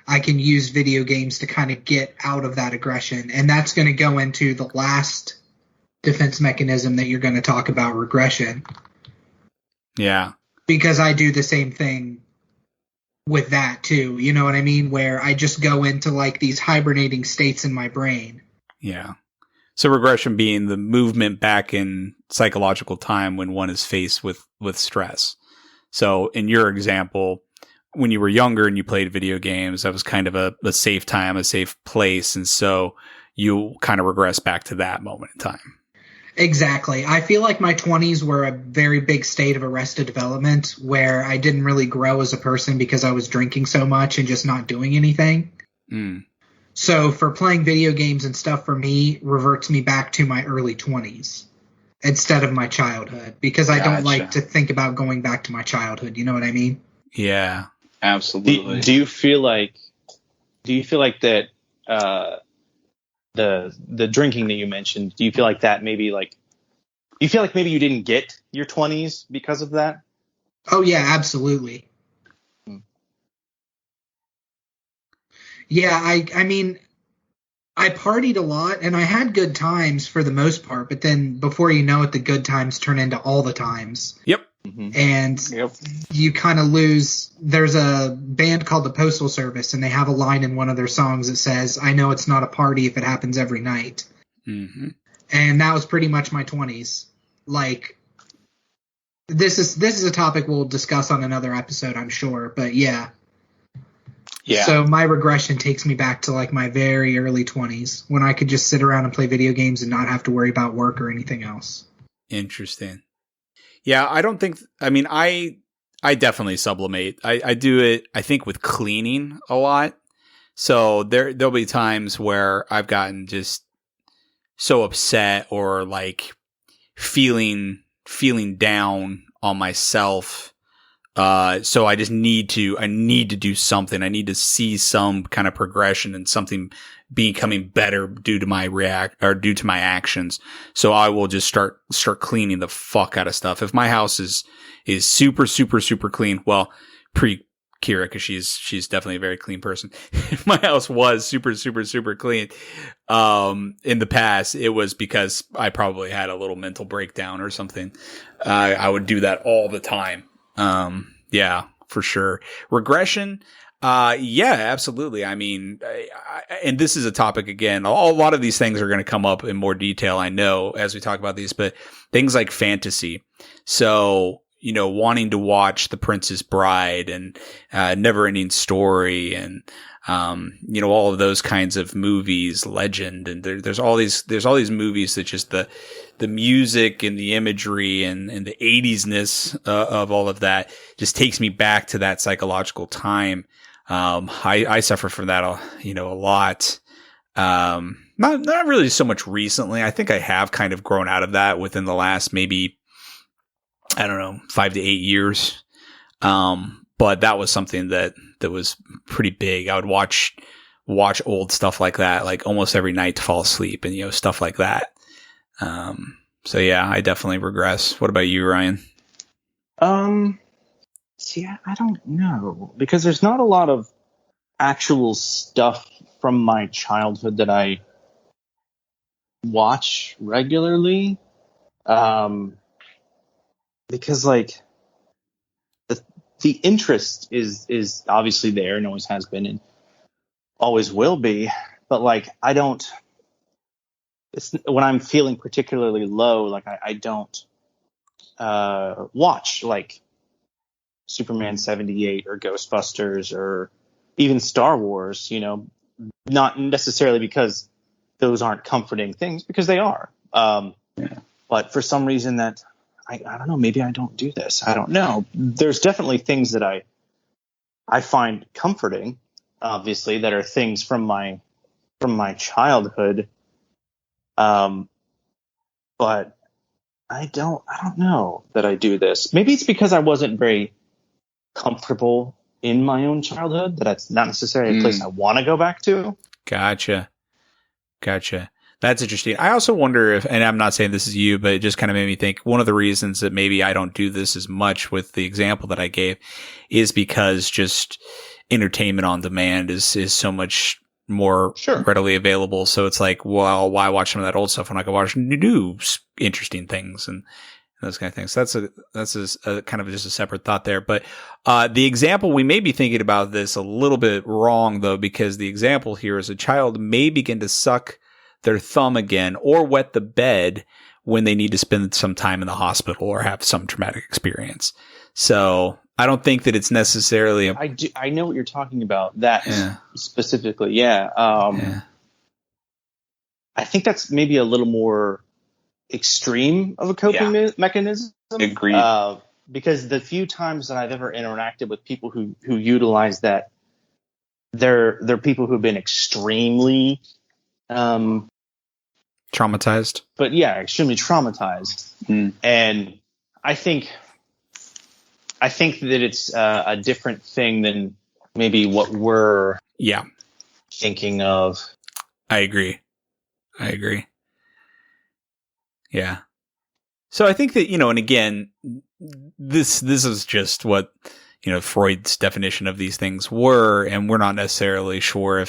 I can use video games to kind of get out of that aggression. And that's going to go into the last defense mechanism that you're going to talk about, regression. Yeah. Because I do the same thing with that too. You know what I mean? Where I just go into like these hibernating states in my brain. Yeah. So regression being the movement back in psychological time when one is faced with stress. So in your example, when you were younger and you played video games, that was kind of a safe time, a safe place. And so you kind of regress back to that moment in time. Exactly. I feel like my 20s were a very big state of arrested development where I didn't really grow as a person because I was drinking so much and just not doing anything. So for playing video games and stuff, for me, reverts me back to my early 20s instead of my childhood, because I don't like to think about going back to my childhood. You know what I mean? Yeah, absolutely. Do you feel like that the drinking that you mentioned, do you feel like that maybe you didn't get your 20s because of that? Oh yeah, absolutely. Yeah, I mean, I partied a lot and I had good times for the most part, but then before you know it, the good times turn into all the times. Yep. And you kind of lose. There's a band called the Postal Service, and they have a line in one of their songs that says, "I know it's not a party if it happens every night." And that was pretty much my 20s. Like, this is a topic we'll discuss on another episode, I'm sure. But yeah. So my regression takes me back to like my very early 20s when I could just sit around and play video games and not have to worry about work or anything else. Interesting. Yeah, I don't think. I mean, I definitely sublimate. I do it. I think with cleaning a lot. So there'll be times where I've gotten just so upset or like feeling down on myself. So I just need to do something. I need to see some kind of progression and something becoming better due to my actions. So I will just start cleaning the fuck out of stuff. If my house is super, super, super clean, well, pre-Kira, cause she's definitely a very clean person. If my house was super, super, super clean, in the past, it was because I probably had a little mental breakdown or something. I would do that all the time. Yeah, for sure. Regression. Yeah, absolutely. I mean, and this is a topic again, a lot of these things are going to come up in more detail, I know, as we talk about these, but things like fantasy. So, you know, wanting to watch The Princess Bride and, Never Ending Story and, you know, all of those kinds of movies, Legend, and there's all these movies that just the music and the imagery and the 80s-ness of all of that just takes me back to that psychological time. I suffer from that, you know, a lot. Not really so much recently. I think I have kind of grown out of that within the last maybe, I don't know, 5 to 8 years. But that was something that was pretty big. I would watch old stuff like that, like almost every night to fall asleep and, you know, stuff like that. So yeah, I definitely regress. What about you, Ryan? See, I don't know, because there's not a lot of actual stuff from my childhood that I watch regularly. Because like the interest is obviously there and always has been and always will be, but like I don't. When I'm feeling particularly low, like I don't watch like Superman 78 or Ghostbusters or even Star Wars, you know, not necessarily because those aren't comforting things, because they are. But for some reason that I don't know, maybe I don't do this. I don't know. There's definitely things that I find comforting, obviously, that are things from my childhood. But I don't know that I do this. Maybe it's because I wasn't very comfortable in my own childhood, that's not necessarily a place I want to go back to. Gotcha. That's interesting. I also wonder if, and I'm not saying this is you, but it just kind of made me think one of the reasons that maybe I don't do this as much with the example that I gave is because just entertainment on demand is so much more readily available. So it's like, well, why watch some of that old stuff when I can watch new interesting things and those kind of things. So that's a kind of just a separate thought there. But the example, we may be thinking about this a little bit wrong though, because the example here is a child may begin to suck their thumb again or wet the bed when they need to spend some time in the hospital or have some traumatic experience. So I don't think that it's necessarily I know what you're talking about, that specifically. Yeah. I think that's maybe a little more extreme of a coping mechanism. Agreed. Because the few times that I've ever interacted with people who utilize that, they're people who've been extremely traumatized. But yeah, extremely traumatized. And I think that it's a different thing than maybe what we're thinking of. I agree. Yeah. So I think that, you know, and again, this is just what, you know, Freud's definition of these things were, and we're not necessarily sure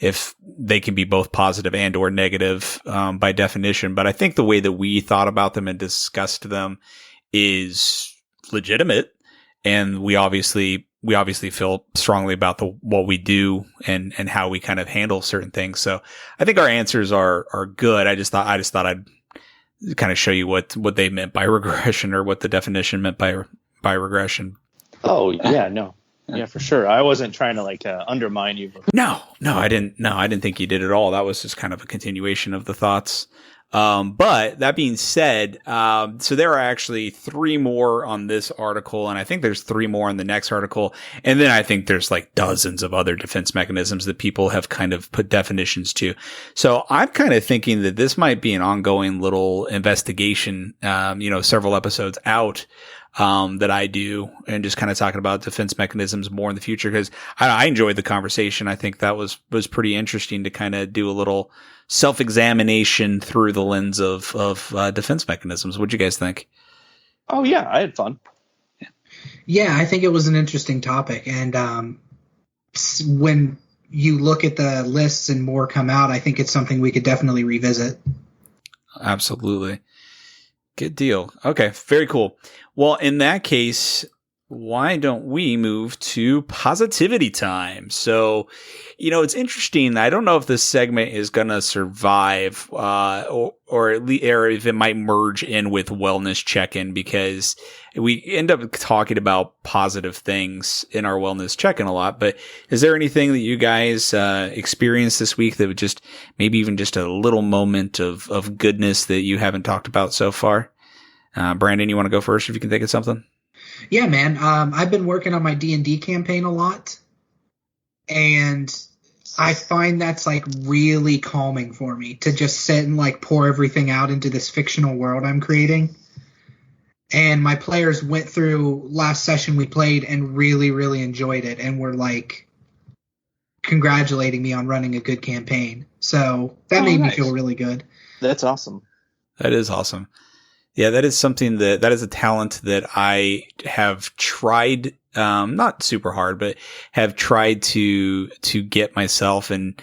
if they can be both positive and or negative by definition. But I think the way that we thought about them and discussed them is legitimate, and we obviously feel strongly about what we do and how we kind of handle certain things. So I think our answers are good. I just thought I'd kind of show you what they meant by regression, or what the definition meant by regression. Oh yeah, no. Yeah, for sure. I wasn't trying to undermine you. No, I didn't think you did at all. That was just kind of a continuation of the thoughts. But that being said, so there are actually 3 more on this article, and I think there's 3 more in the next article. And then I think there's like dozens of other defense mechanisms that people have kind of put definitions to. So I'm kind of thinking that this might be an ongoing little investigation, several episodes out, that I do, and just kind of talking about defense mechanisms more in the future, because I enjoyed the conversation. I think that was pretty interesting to kind of do a little self-examination through the lens of defense mechanisms. What'd you guys think? Oh yeah, I had fun. Yeah, I think it was an interesting topic, and when you look at the lists and more come out, I think it's something we could definitely revisit. Absolutely. Good deal. Okay, very cool. Well, in that case, why don't we move to positivity time? So, it's interesting. I don't know if this segment is going to survive, or at least, or if it might merge in with wellness check-in, because we end up talking about positive things in our wellness check-in a lot. But is there anything that you guys experienced this week that would just maybe even just a little moment of goodness that you haven't talked about so far? Brandon, you want to go first if you can think of something? Yeah, man. I've been working on my D&D campaign a lot, and I find that's really calming for me to just sit and pour everything out into this fictional world I'm creating. And my players went through last session we played and really, really enjoyed it, and were congratulating me on running a good campaign. So that made me feel really good. That's awesome. That is awesome. Yeah, that is something that is a talent that I have tried, not super hard, but have tried to get myself, and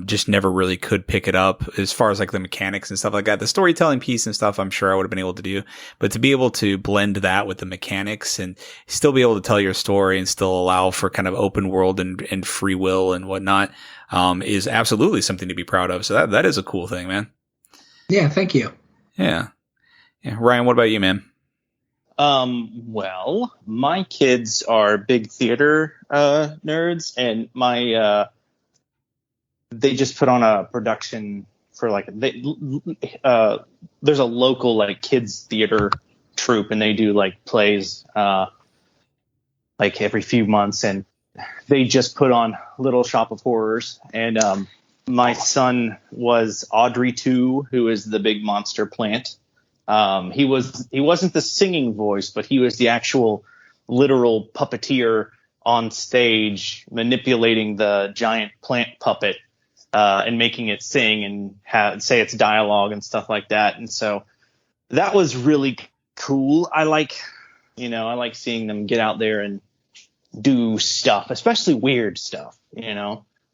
just never really could pick it up as far as the mechanics and stuff like that. The storytelling piece and stuff, I'm sure I would have been able to do, but to be able to blend that with the mechanics and still be able to tell your story and still allow for kind of open world and free will and whatnot, is absolutely something to be proud of. So that is a cool thing, man. Yeah, thank you. Yeah. Ryan, what about you, man? Well, my kids are big theater nerds, and they just put on a production for there's a local like kids theater troupe, and they do like plays like every few months, and they just put on Little Shop of Horrors, and my son was Audrey 2, who is the big monster plant. He wasn't the singing voice, but he was the actual literal puppeteer on stage, manipulating the giant plant puppet and making it sing and say its dialogue and stuff like that. And so that was really cool. I like seeing them get out there and do stuff, especially weird stuff.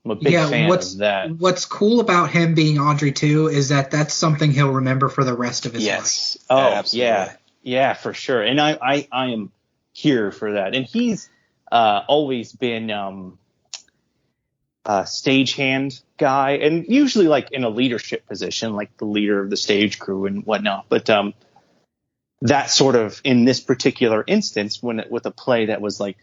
I'm a big fan of that. What's cool about him being Audrey 2 is that that's something he'll remember for the rest of his life. Oh, absolutely. Yeah, for sure. And I am here for that. And he's always been a stagehand guy, and usually like in a leadership position, like the leader of the stage crew and whatnot. But that sort of, in this particular instance, with a play that was like,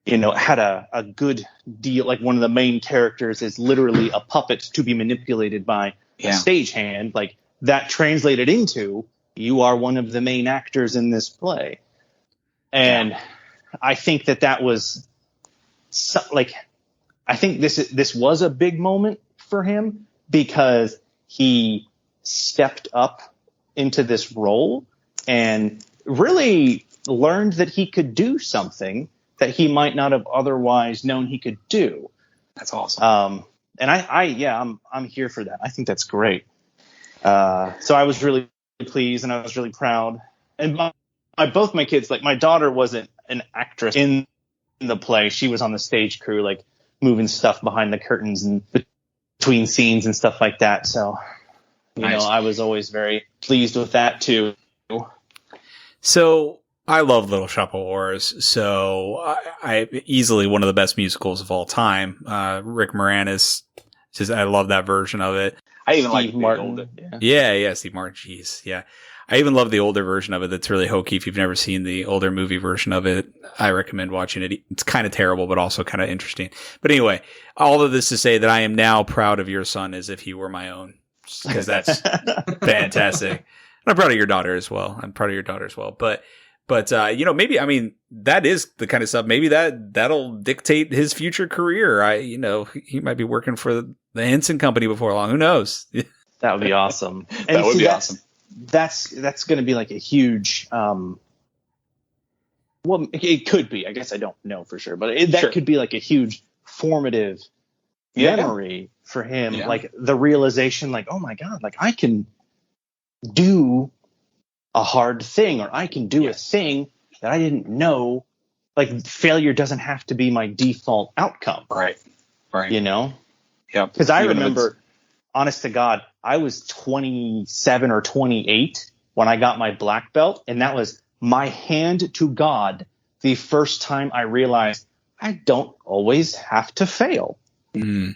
had a good deal. Like one of the main characters is literally a puppet to be manipulated by a stagehand. Like that translated into, you are one of the main actors in this play. And I think that was I think this was a big moment for him, because he stepped up into this role and really learned that he could do something that he might not have otherwise known he could do. That's awesome. And I'm here for that. I think that's great. So I was really pleased, and I was really proud. And both my kids, like my daughter wasn't an actress in the play. She was on the stage crew, like moving stuff behind the curtains and between scenes and stuff like that. So, I was always very pleased with that too. So I love Little Shop of Horrors. So I easily one of the best musicals of all time. Rick Moranis, I love that version of it. I even like Steve Martin. older. Yeah, Steve Martin. Jeez, yeah. I even love the older version of it. That's really hokey. If you've never seen the older movie version of it, I recommend watching it. It's kind of terrible, but also kind of interesting. But anyway, all of this to say that I am now proud of your son as if he were my own, because that's fantastic. And I'm proud of your daughter as well. But maybe, that is the kind of stuff, maybe that'll dictate his future career. He might be working for the Henson Company before long. Who knows? That would be awesome. That would be awesome. That's going to be like a huge, well, it could be, I guess I don't know for sure, but that could be like a huge formative memory for him. Yeah. Like the realization, like, oh my God, like I can do a hard thing, or I can do a thing that I didn't know. Like failure doesn't have to be my default outcome. Right. Yeah. Because I remember, honest to God, I was 27 or 28 when I got my black belt, and that was my hand to God the first time I realized I don't always have to fail. Mm.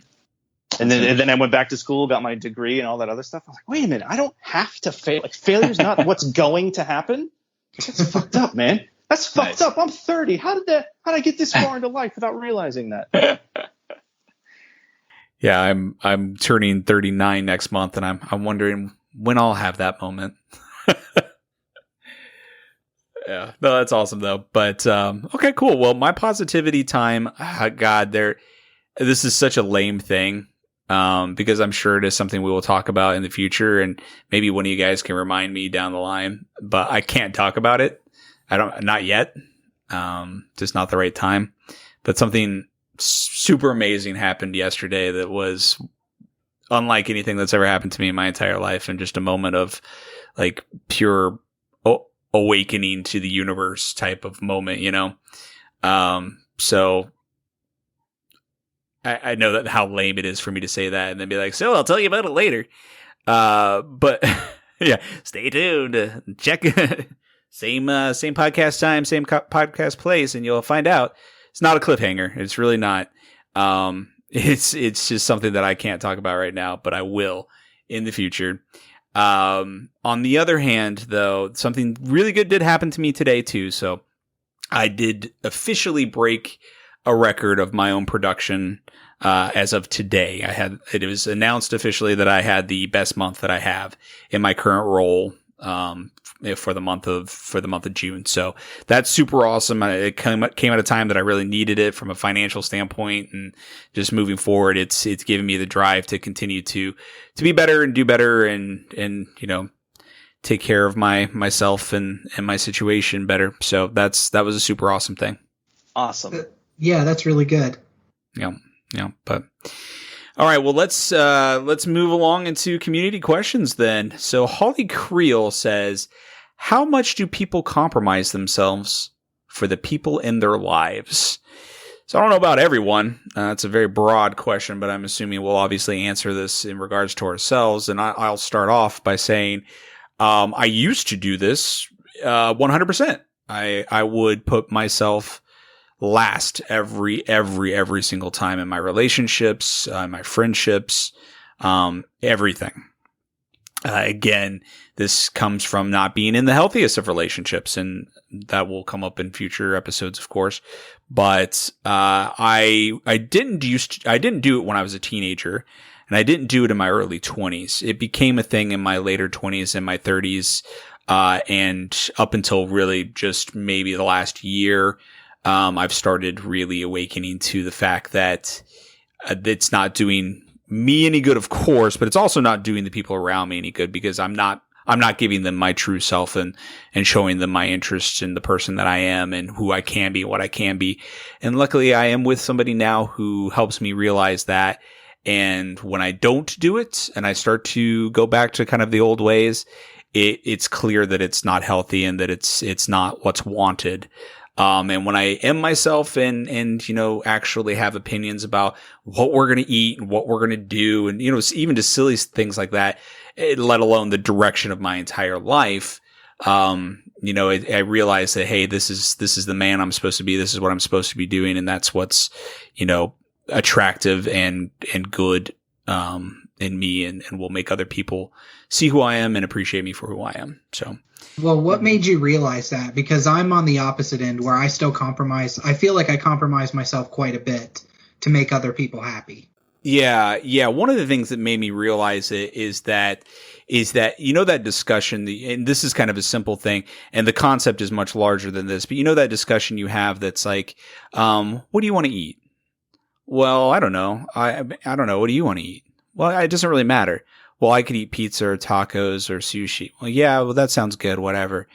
And then I went back to school, got my degree and all that other stuff. I was like, wait a minute, I don't have to fail. Like failure's not what's going to happen. That's fucked up, man. That's fucked up. I'm 30. How did I get this far into life without realizing that? Yeah, I'm turning 39 next month, and I'm wondering when I'll have that moment. Yeah, no, that's awesome though. But okay, cool. Well, my positivity time, God, this is such a lame thing, because I'm sure it is something we will talk about in the future, and maybe one of you guys can remind me down the line. But I can't talk about it. Not yet. Just not the right time. But something super amazing happened yesterday that was unlike anything that's ever happened to me in my entire life, and just a moment of like pure awakening to the universe type of moment, so I know that how lame it is for me to say that and then be like, so I'll tell you about it later, but yeah, stay tuned, check same podcast time, same podcast place, and you'll find out. It's not a cliffhanger. It's really not. It's just something that I can't talk about right now, but I will in the future. On the other hand, though, something really good did happen to me today too. So I did officially break a record of my own production. As of today, it was announced officially that I had the best month that I have in my current role, for the month of June. So that's super awesome. It came at a time that I really needed it from a financial standpoint, and just moving forward, it's given me the drive to continue to be better and do better, and take care of myself and my situation better. So that was a super awesome thing. Awesome. Yeah, that's really good. Yeah. Yeah, but all right. Well, let's move along into community questions then. So Holly Creel says, "How much do people compromise themselves for the people in their lives?" So I don't know about everyone. It's a very broad question, but I'm assuming we'll obviously answer this in regards to ourselves. And I'll start off by saying, I used to do this 100%. I would put myself last every single time in my relationships, my friendships, everything. Again, this comes from not being in the healthiest of relationships, and that will come up in future episodes, of course. But I didn't do it when I was a teenager, and I didn't do it in my early 20s. It became a thing in my later 20s and my 30s, and up until really just maybe the last year. I've started really awakening to the fact that it's not doing me any good, of course, but it's also not doing the people around me any good, because I'm not giving them my true self and showing them my interests in the person that I am and who I can be, what I can be. And luckily I am with somebody now who helps me realize that. And when I don't do it and I start to go back to kind of the old ways, it's clear that it's not healthy and that it's not what's wanted. And when I am myself and actually have opinions about what we're going to eat and what we're going to do, and, even just silly things like that, let alone the direction of my entire life, I realize that, hey, this is the man I'm supposed to be. This is what I'm supposed to be doing. And that's what's, attractive and good, in me, and will make other people see who I am and appreciate me for who I am. So. Well, what made you realize that? Because I'm on the opposite end where I still compromise. I feel like I compromise myself quite a bit to make other people happy. Yeah. One of the things that made me realize it is that that discussion, and this is kind of a simple thing, and the concept is much larger than this, but that discussion you have that's like, what do you want to eat? Well, I don't know. I don't know. What do you want to eat? Well, it doesn't really matter. Well, I could eat pizza or tacos or sushi. Well, yeah, well, that sounds good, whatever.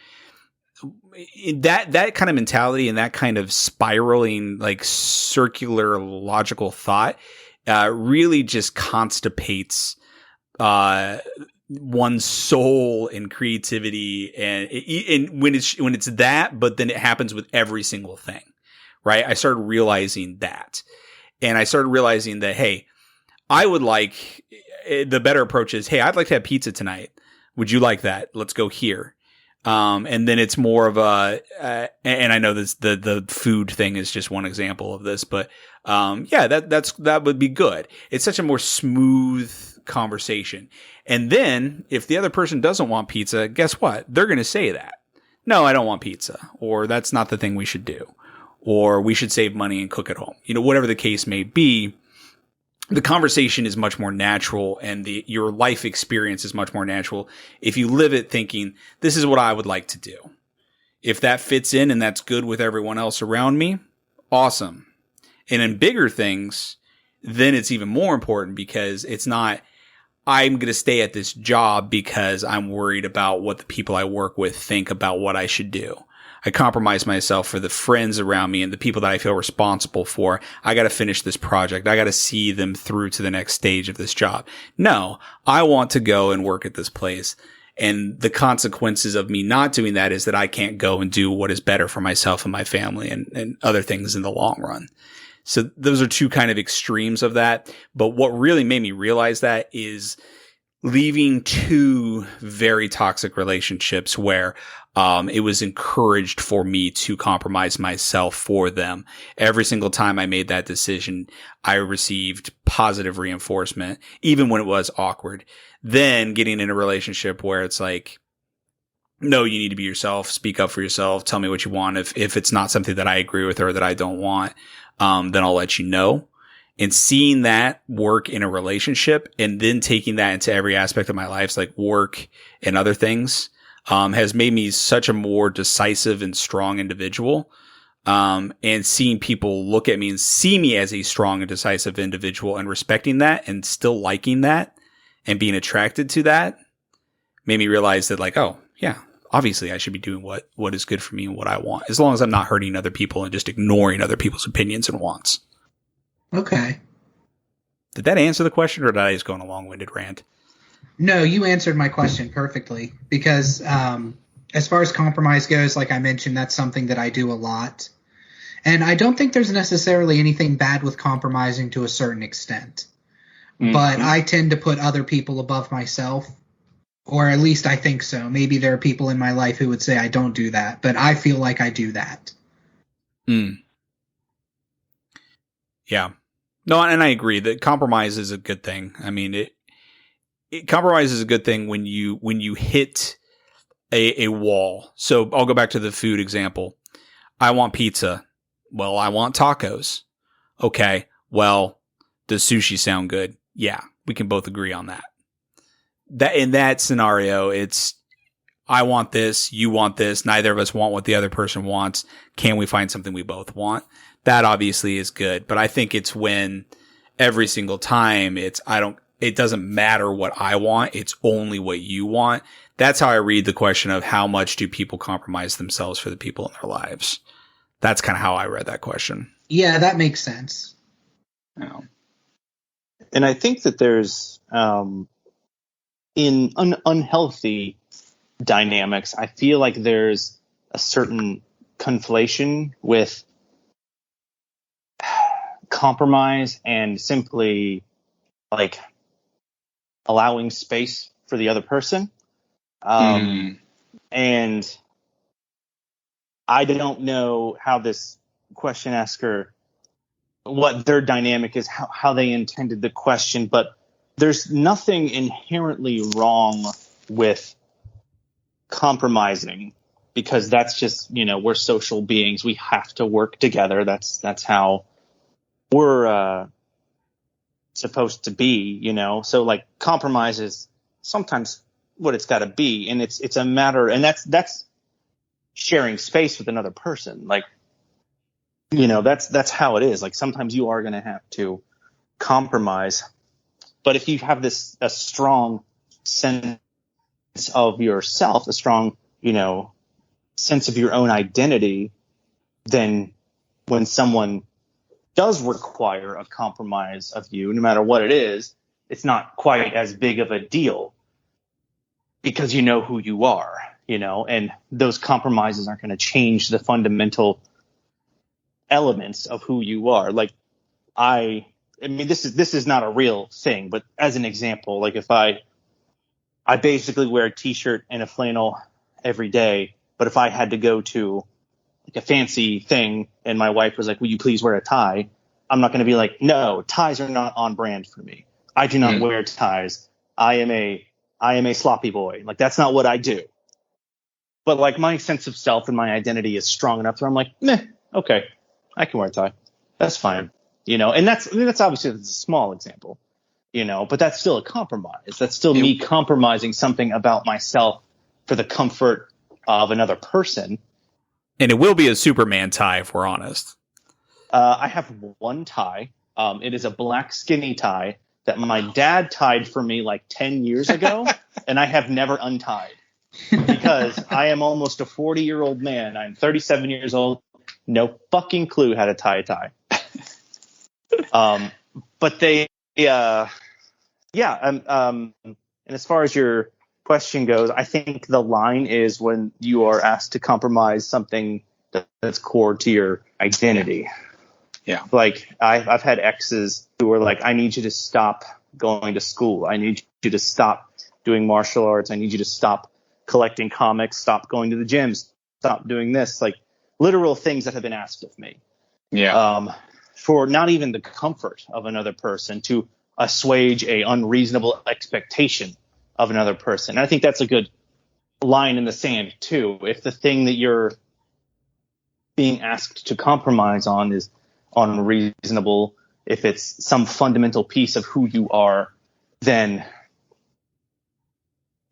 That kind of mentality and that kind of spiraling, like circular logical thought, really just constipates one's soul and creativity. And when it's that, but then it happens with every single thing, right? I started realizing that. And I started realizing that, hey, I would like... the better approach is, hey, I'd like to have pizza tonight. Would you like that? Let's go here. And then it's more of a, and I know this, the food thing is just one example of this, but, that would be good. It's such a more smooth conversation. And then if the other person doesn't want pizza, guess what? They're going to say that. No, I don't want pizza, or that's not the thing we should do, or we should save money and cook at home. Whatever the case may be. The conversation is much more natural, and your life experience is much more natural if you live it thinking, this is what I would like to do. If that fits in and that's good with everyone else around me, awesome. And in bigger things, then it's even more important, because it's not, I'm going to stay at this job because I'm worried about what the people I work with think about what I should do. I compromise myself for the friends around me and the people that I feel responsible for. I got to finish this project. I got to see them through to the next stage of this job. No, I want to go and work at this place. And the consequences of me not doing that is that I can't go and do what is better for myself and my family and other things in the long run. So those are two kind of extremes of that. But what really made me realize that is leaving two very toxic relationships where it was encouraged for me to compromise myself for them. Every single time I made that decision, I received positive reinforcement, even when it was awkward. Then getting in a relationship where it's like, no, you need to be yourself, speak up for yourself, tell me what you want. If it's not something that I agree with or that I don't want, then I'll let you know. And seeing that work in a relationship and then taking that into every aspect of my life, like work and other things, has made me such a more decisive and strong individual. And seeing people look at me and see me as a strong and decisive individual and respecting that and still liking that and being attracted to that made me realize that, like, oh yeah, obviously I should be doing what is good for me and what I want, as long as I'm not hurting other people and just ignoring other people's opinions and wants. Okay. Did that answer the question, or did I just go on a long-winded rant? No, you answered my question perfectly, because as far as compromise goes, like I mentioned, that's something that I do a lot. And I don't think there's necessarily anything bad with compromising to a certain extent. Mm-hmm. But I tend to put other people above myself, or at least I think so. Maybe there are people in my life who would say I don't do that, but I feel like I do that. Yeah. No, and I agree that compromise is a good thing. I mean, compromise is a good thing when you hit a wall. So I'll go back to the food example. I want pizza. Well, I want tacos. Okay. Well, does sushi sound good? Yeah, we can both agree on that. That in that scenario, it's I want this, you want this, neither of us want what the other person wants. Can we find something we both want? That obviously is good, but I think it's when every single time it doesn't matter what I want, it's only what you want. That's how I read the question of how much do people compromise themselves for the people in their lives. That's kind of how I read that question. Yeah, that makes sense. Yeah. And I think that there's in unhealthy dynamics, I feel like there's a certain conflation with compromise and simply like allowing space for the other person. And I don't know how this question asker, what their dynamic is, how they intended the question, but there's nothing inherently wrong with compromising, because that's just, we're social beings. We have to work together. That's how we're supposed to be, So like compromise is sometimes what it's got to be, and it's a matter, and that's sharing space with another person. Like, that's how it is. Like sometimes you are going to have to compromise, but if you have a strong sense of yourself, a strong, sense of your own identity, then when someone does require a compromise of you, no matter what it is, it's not quite as big of a deal because you know who you are, and those compromises aren't going to change the fundamental elements of who you are. Like I mean, this is not a real thing, but as an example, like if I basically wear a t-shirt and a flannel every day, but if I had to go to like a fancy thing and my wife was like, will you please wear a tie? I'm not going to be like, no, ties are not on brand for me. I do not wear ties. I am a sloppy boy. Like that's not what I do. But like my sense of self and my identity is strong enough where I'm like, okay, I can wear a tie. That's fine. And that's obviously a small example, but that's still a compromise. That's still me compromising something about myself for the comfort of another person. And it will be a Superman tie, if we're honest. I have one tie. It is a black skinny tie that my dad tied for me like 10 years ago, and I have never untied because I am almost a 40-year-old man. I'm 37 years old. No fucking clue how to tie a tie. But they, and as far as your question goes, I think the line is when you are asked to compromise something that's core to your identity. Yeah. Like I've had exes who were like, I need you to stop going to school. I need you to stop doing martial arts. I need you to stop collecting comics, stop going to the gyms, stop doing this. Like literal things that have been asked of me. Yeah. For not even the comfort of another person, to assuage a unreasonable expectation of another person. And I think that's a good line in the sand too. If the thing that you're being asked to compromise on is unreasonable, if it's some fundamental piece of who you are, then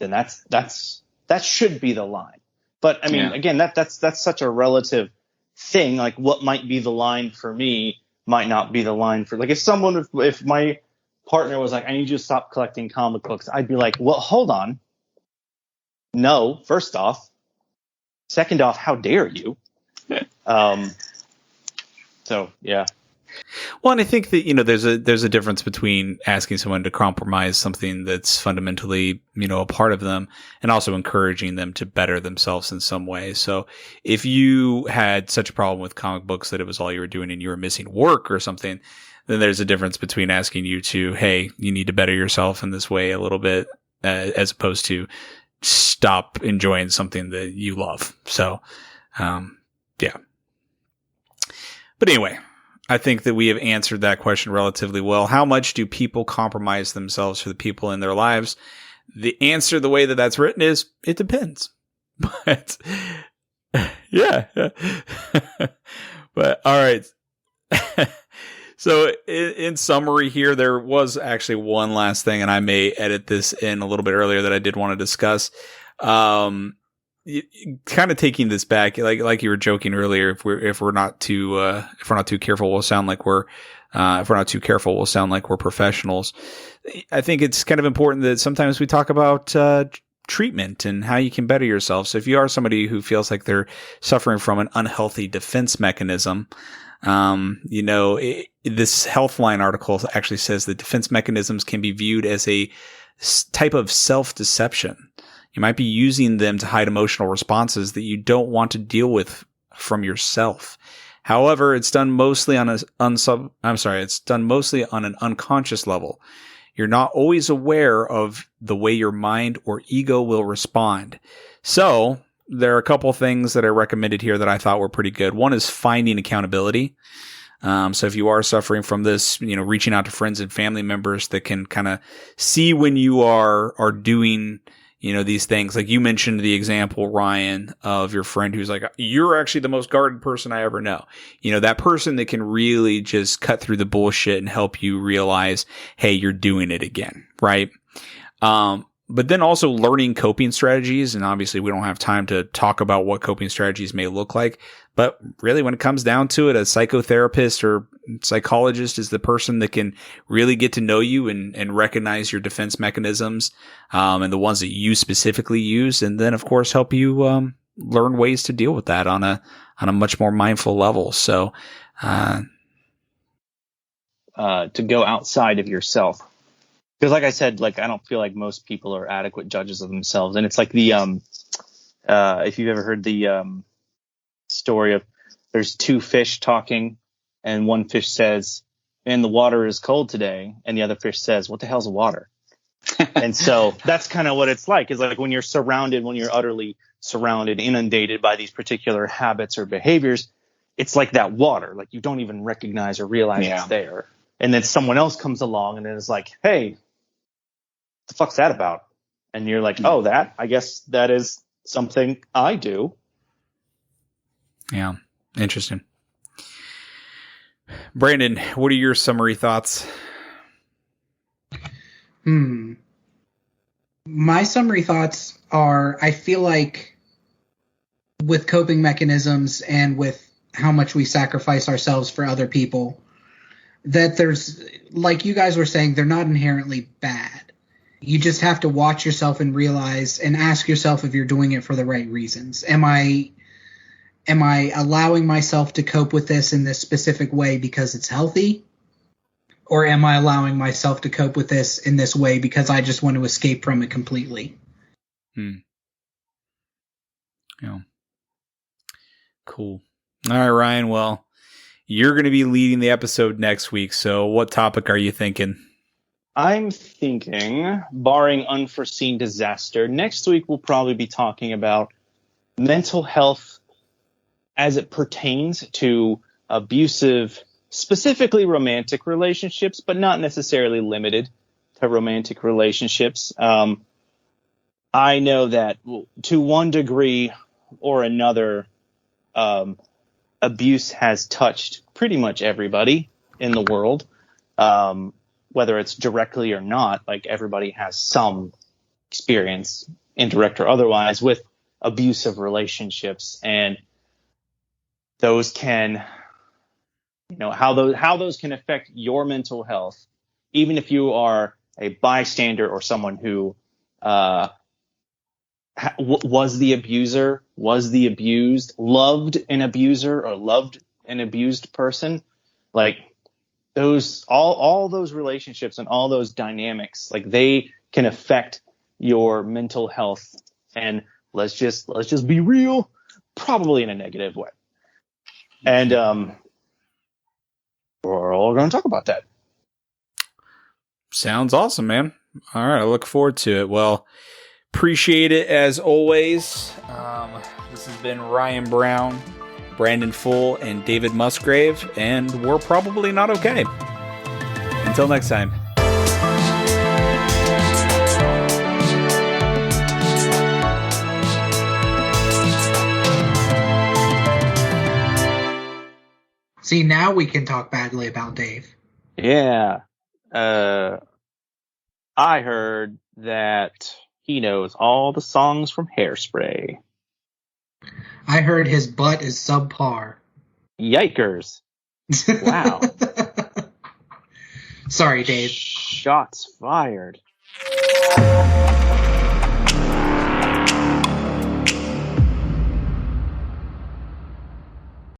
that should be the line. But I mean, again, that's such a relative thing. Like what might be the line for me might not be the line for, like, if my partner was like, I need you to stop collecting comic books, I'd be like, well, hold on. No, first off. Second off, how dare you? So yeah. Well, and I think that, you know, there's a difference between asking someone to compromise something that's fundamentally, you know, a part of them, and also encouraging them to better themselves in some way. So if you had such a problem with comic books that it was all you were doing and you were missing work or something, then there's a difference between asking you to, hey, you need to better yourself in this way a little bit, as opposed to stop enjoying something that you love. So, yeah. But anyway, I think that we have answered that question relatively well. How much do people compromise themselves for the people in their lives? The answer, the way that that's written, is it depends. But yeah. But all right. So in summary here, there was actually one last thing, and I may edit this in a little bit earlier, that I did want to discuss. Kind of taking this back, like you were joking earlier, if we're not too careful, we'll sound like we're professionals. I think it's kind of important that sometimes we talk about treatment and how you can better yourself. So if you are somebody who feels like they're suffering from an unhealthy defense mechanism, you know, this Healthline article actually says that defense mechanisms can be viewed as a type of self-deception. You might be using them to hide emotional responses that you don't want to deal with from yourself. However, it's done mostly on an unconscious level. You're not always aware of the way your mind or ego will respond. So there are a couple things that I recommended here that I thought were pretty good. One is finding accountability. So if you are suffering from this, you know, reaching out to friends and family members that can kind of see when you are doing, you know, these things. Like you mentioned the example, Ryan, of your friend who's like, you're actually the most guarded person I ever know. You know, that person that can really just cut through the bullshit and help you realize, hey, you're doing it again, right? But then also learning coping strategies. And obviously we don't have time to talk about what coping strategies may look like. But really, when it comes down to it, a psychotherapist or psychologist is the person that can really get to know you and recognize your defense mechanisms, and the ones that you specifically use. And then, of course, help you learn ways to deal with that on a much more mindful level. So to go outside of yourself. Because like I said, like I don't feel like most people are adequate judges of themselves. And it's like the if you've ever heard the story of there's two fish talking, and one fish says, man, the water is cold today, and the other fish says, what the hell's water? And so that's kind of what it's like, is like when you're utterly surrounded, inundated by these particular habits or behaviors, it's like that water, like you don't even recognize or realize it's there. And then someone else comes along and then it's like, hey, what the fuck's that about? And you're like, oh, I guess that is something I do. Yeah. Interesting. Brandon, what are your summary thoughts? My summary thoughts are, I feel like with coping mechanisms and with how much we sacrifice ourselves for other people, that there's, like you guys were saying, they're not inherently bad. You just have to watch yourself and realize and ask yourself if you're doing it for the right reasons. Am I allowing myself to cope with this in this specific way because it's healthy? Or am I allowing myself to cope with this in this way because I just want to escape from it completely? Yeah. Cool. All right, Ryan. Well, you're going to be leading the episode next week. So what topic are you thinking? I'm thinking, barring unforeseen disaster, next week we'll probably be talking about mental health as it pertains to abusive, specifically romantic relationships, but not necessarily limited to romantic relationships. I know that to one degree or another, abuse has touched pretty much everybody in the world. Whether it's directly or not, like everybody has some experience, indirect or otherwise, with abusive relationships, and those can, how those can affect your mental health, even if you are a bystander or someone who was the abuser, was the abused, loved an abuser or loved an abused person, like those all those relationships and all those dynamics, like they can affect your mental health, and let's just be real, probably in a negative way. And we're all going to talk about that. Sounds awesome, man. All right, I look forward to it. Well, appreciate it as always. This has been Ryan Brown, Brandon Full, and David Musgrave, and we're probably not okay. Until next time. See, now we can talk badly about Dave. Yeah. I heard that he knows all the songs from Hairspray. I heard his butt is subpar. Yikers. Wow. Sorry, Dave. Shots fired.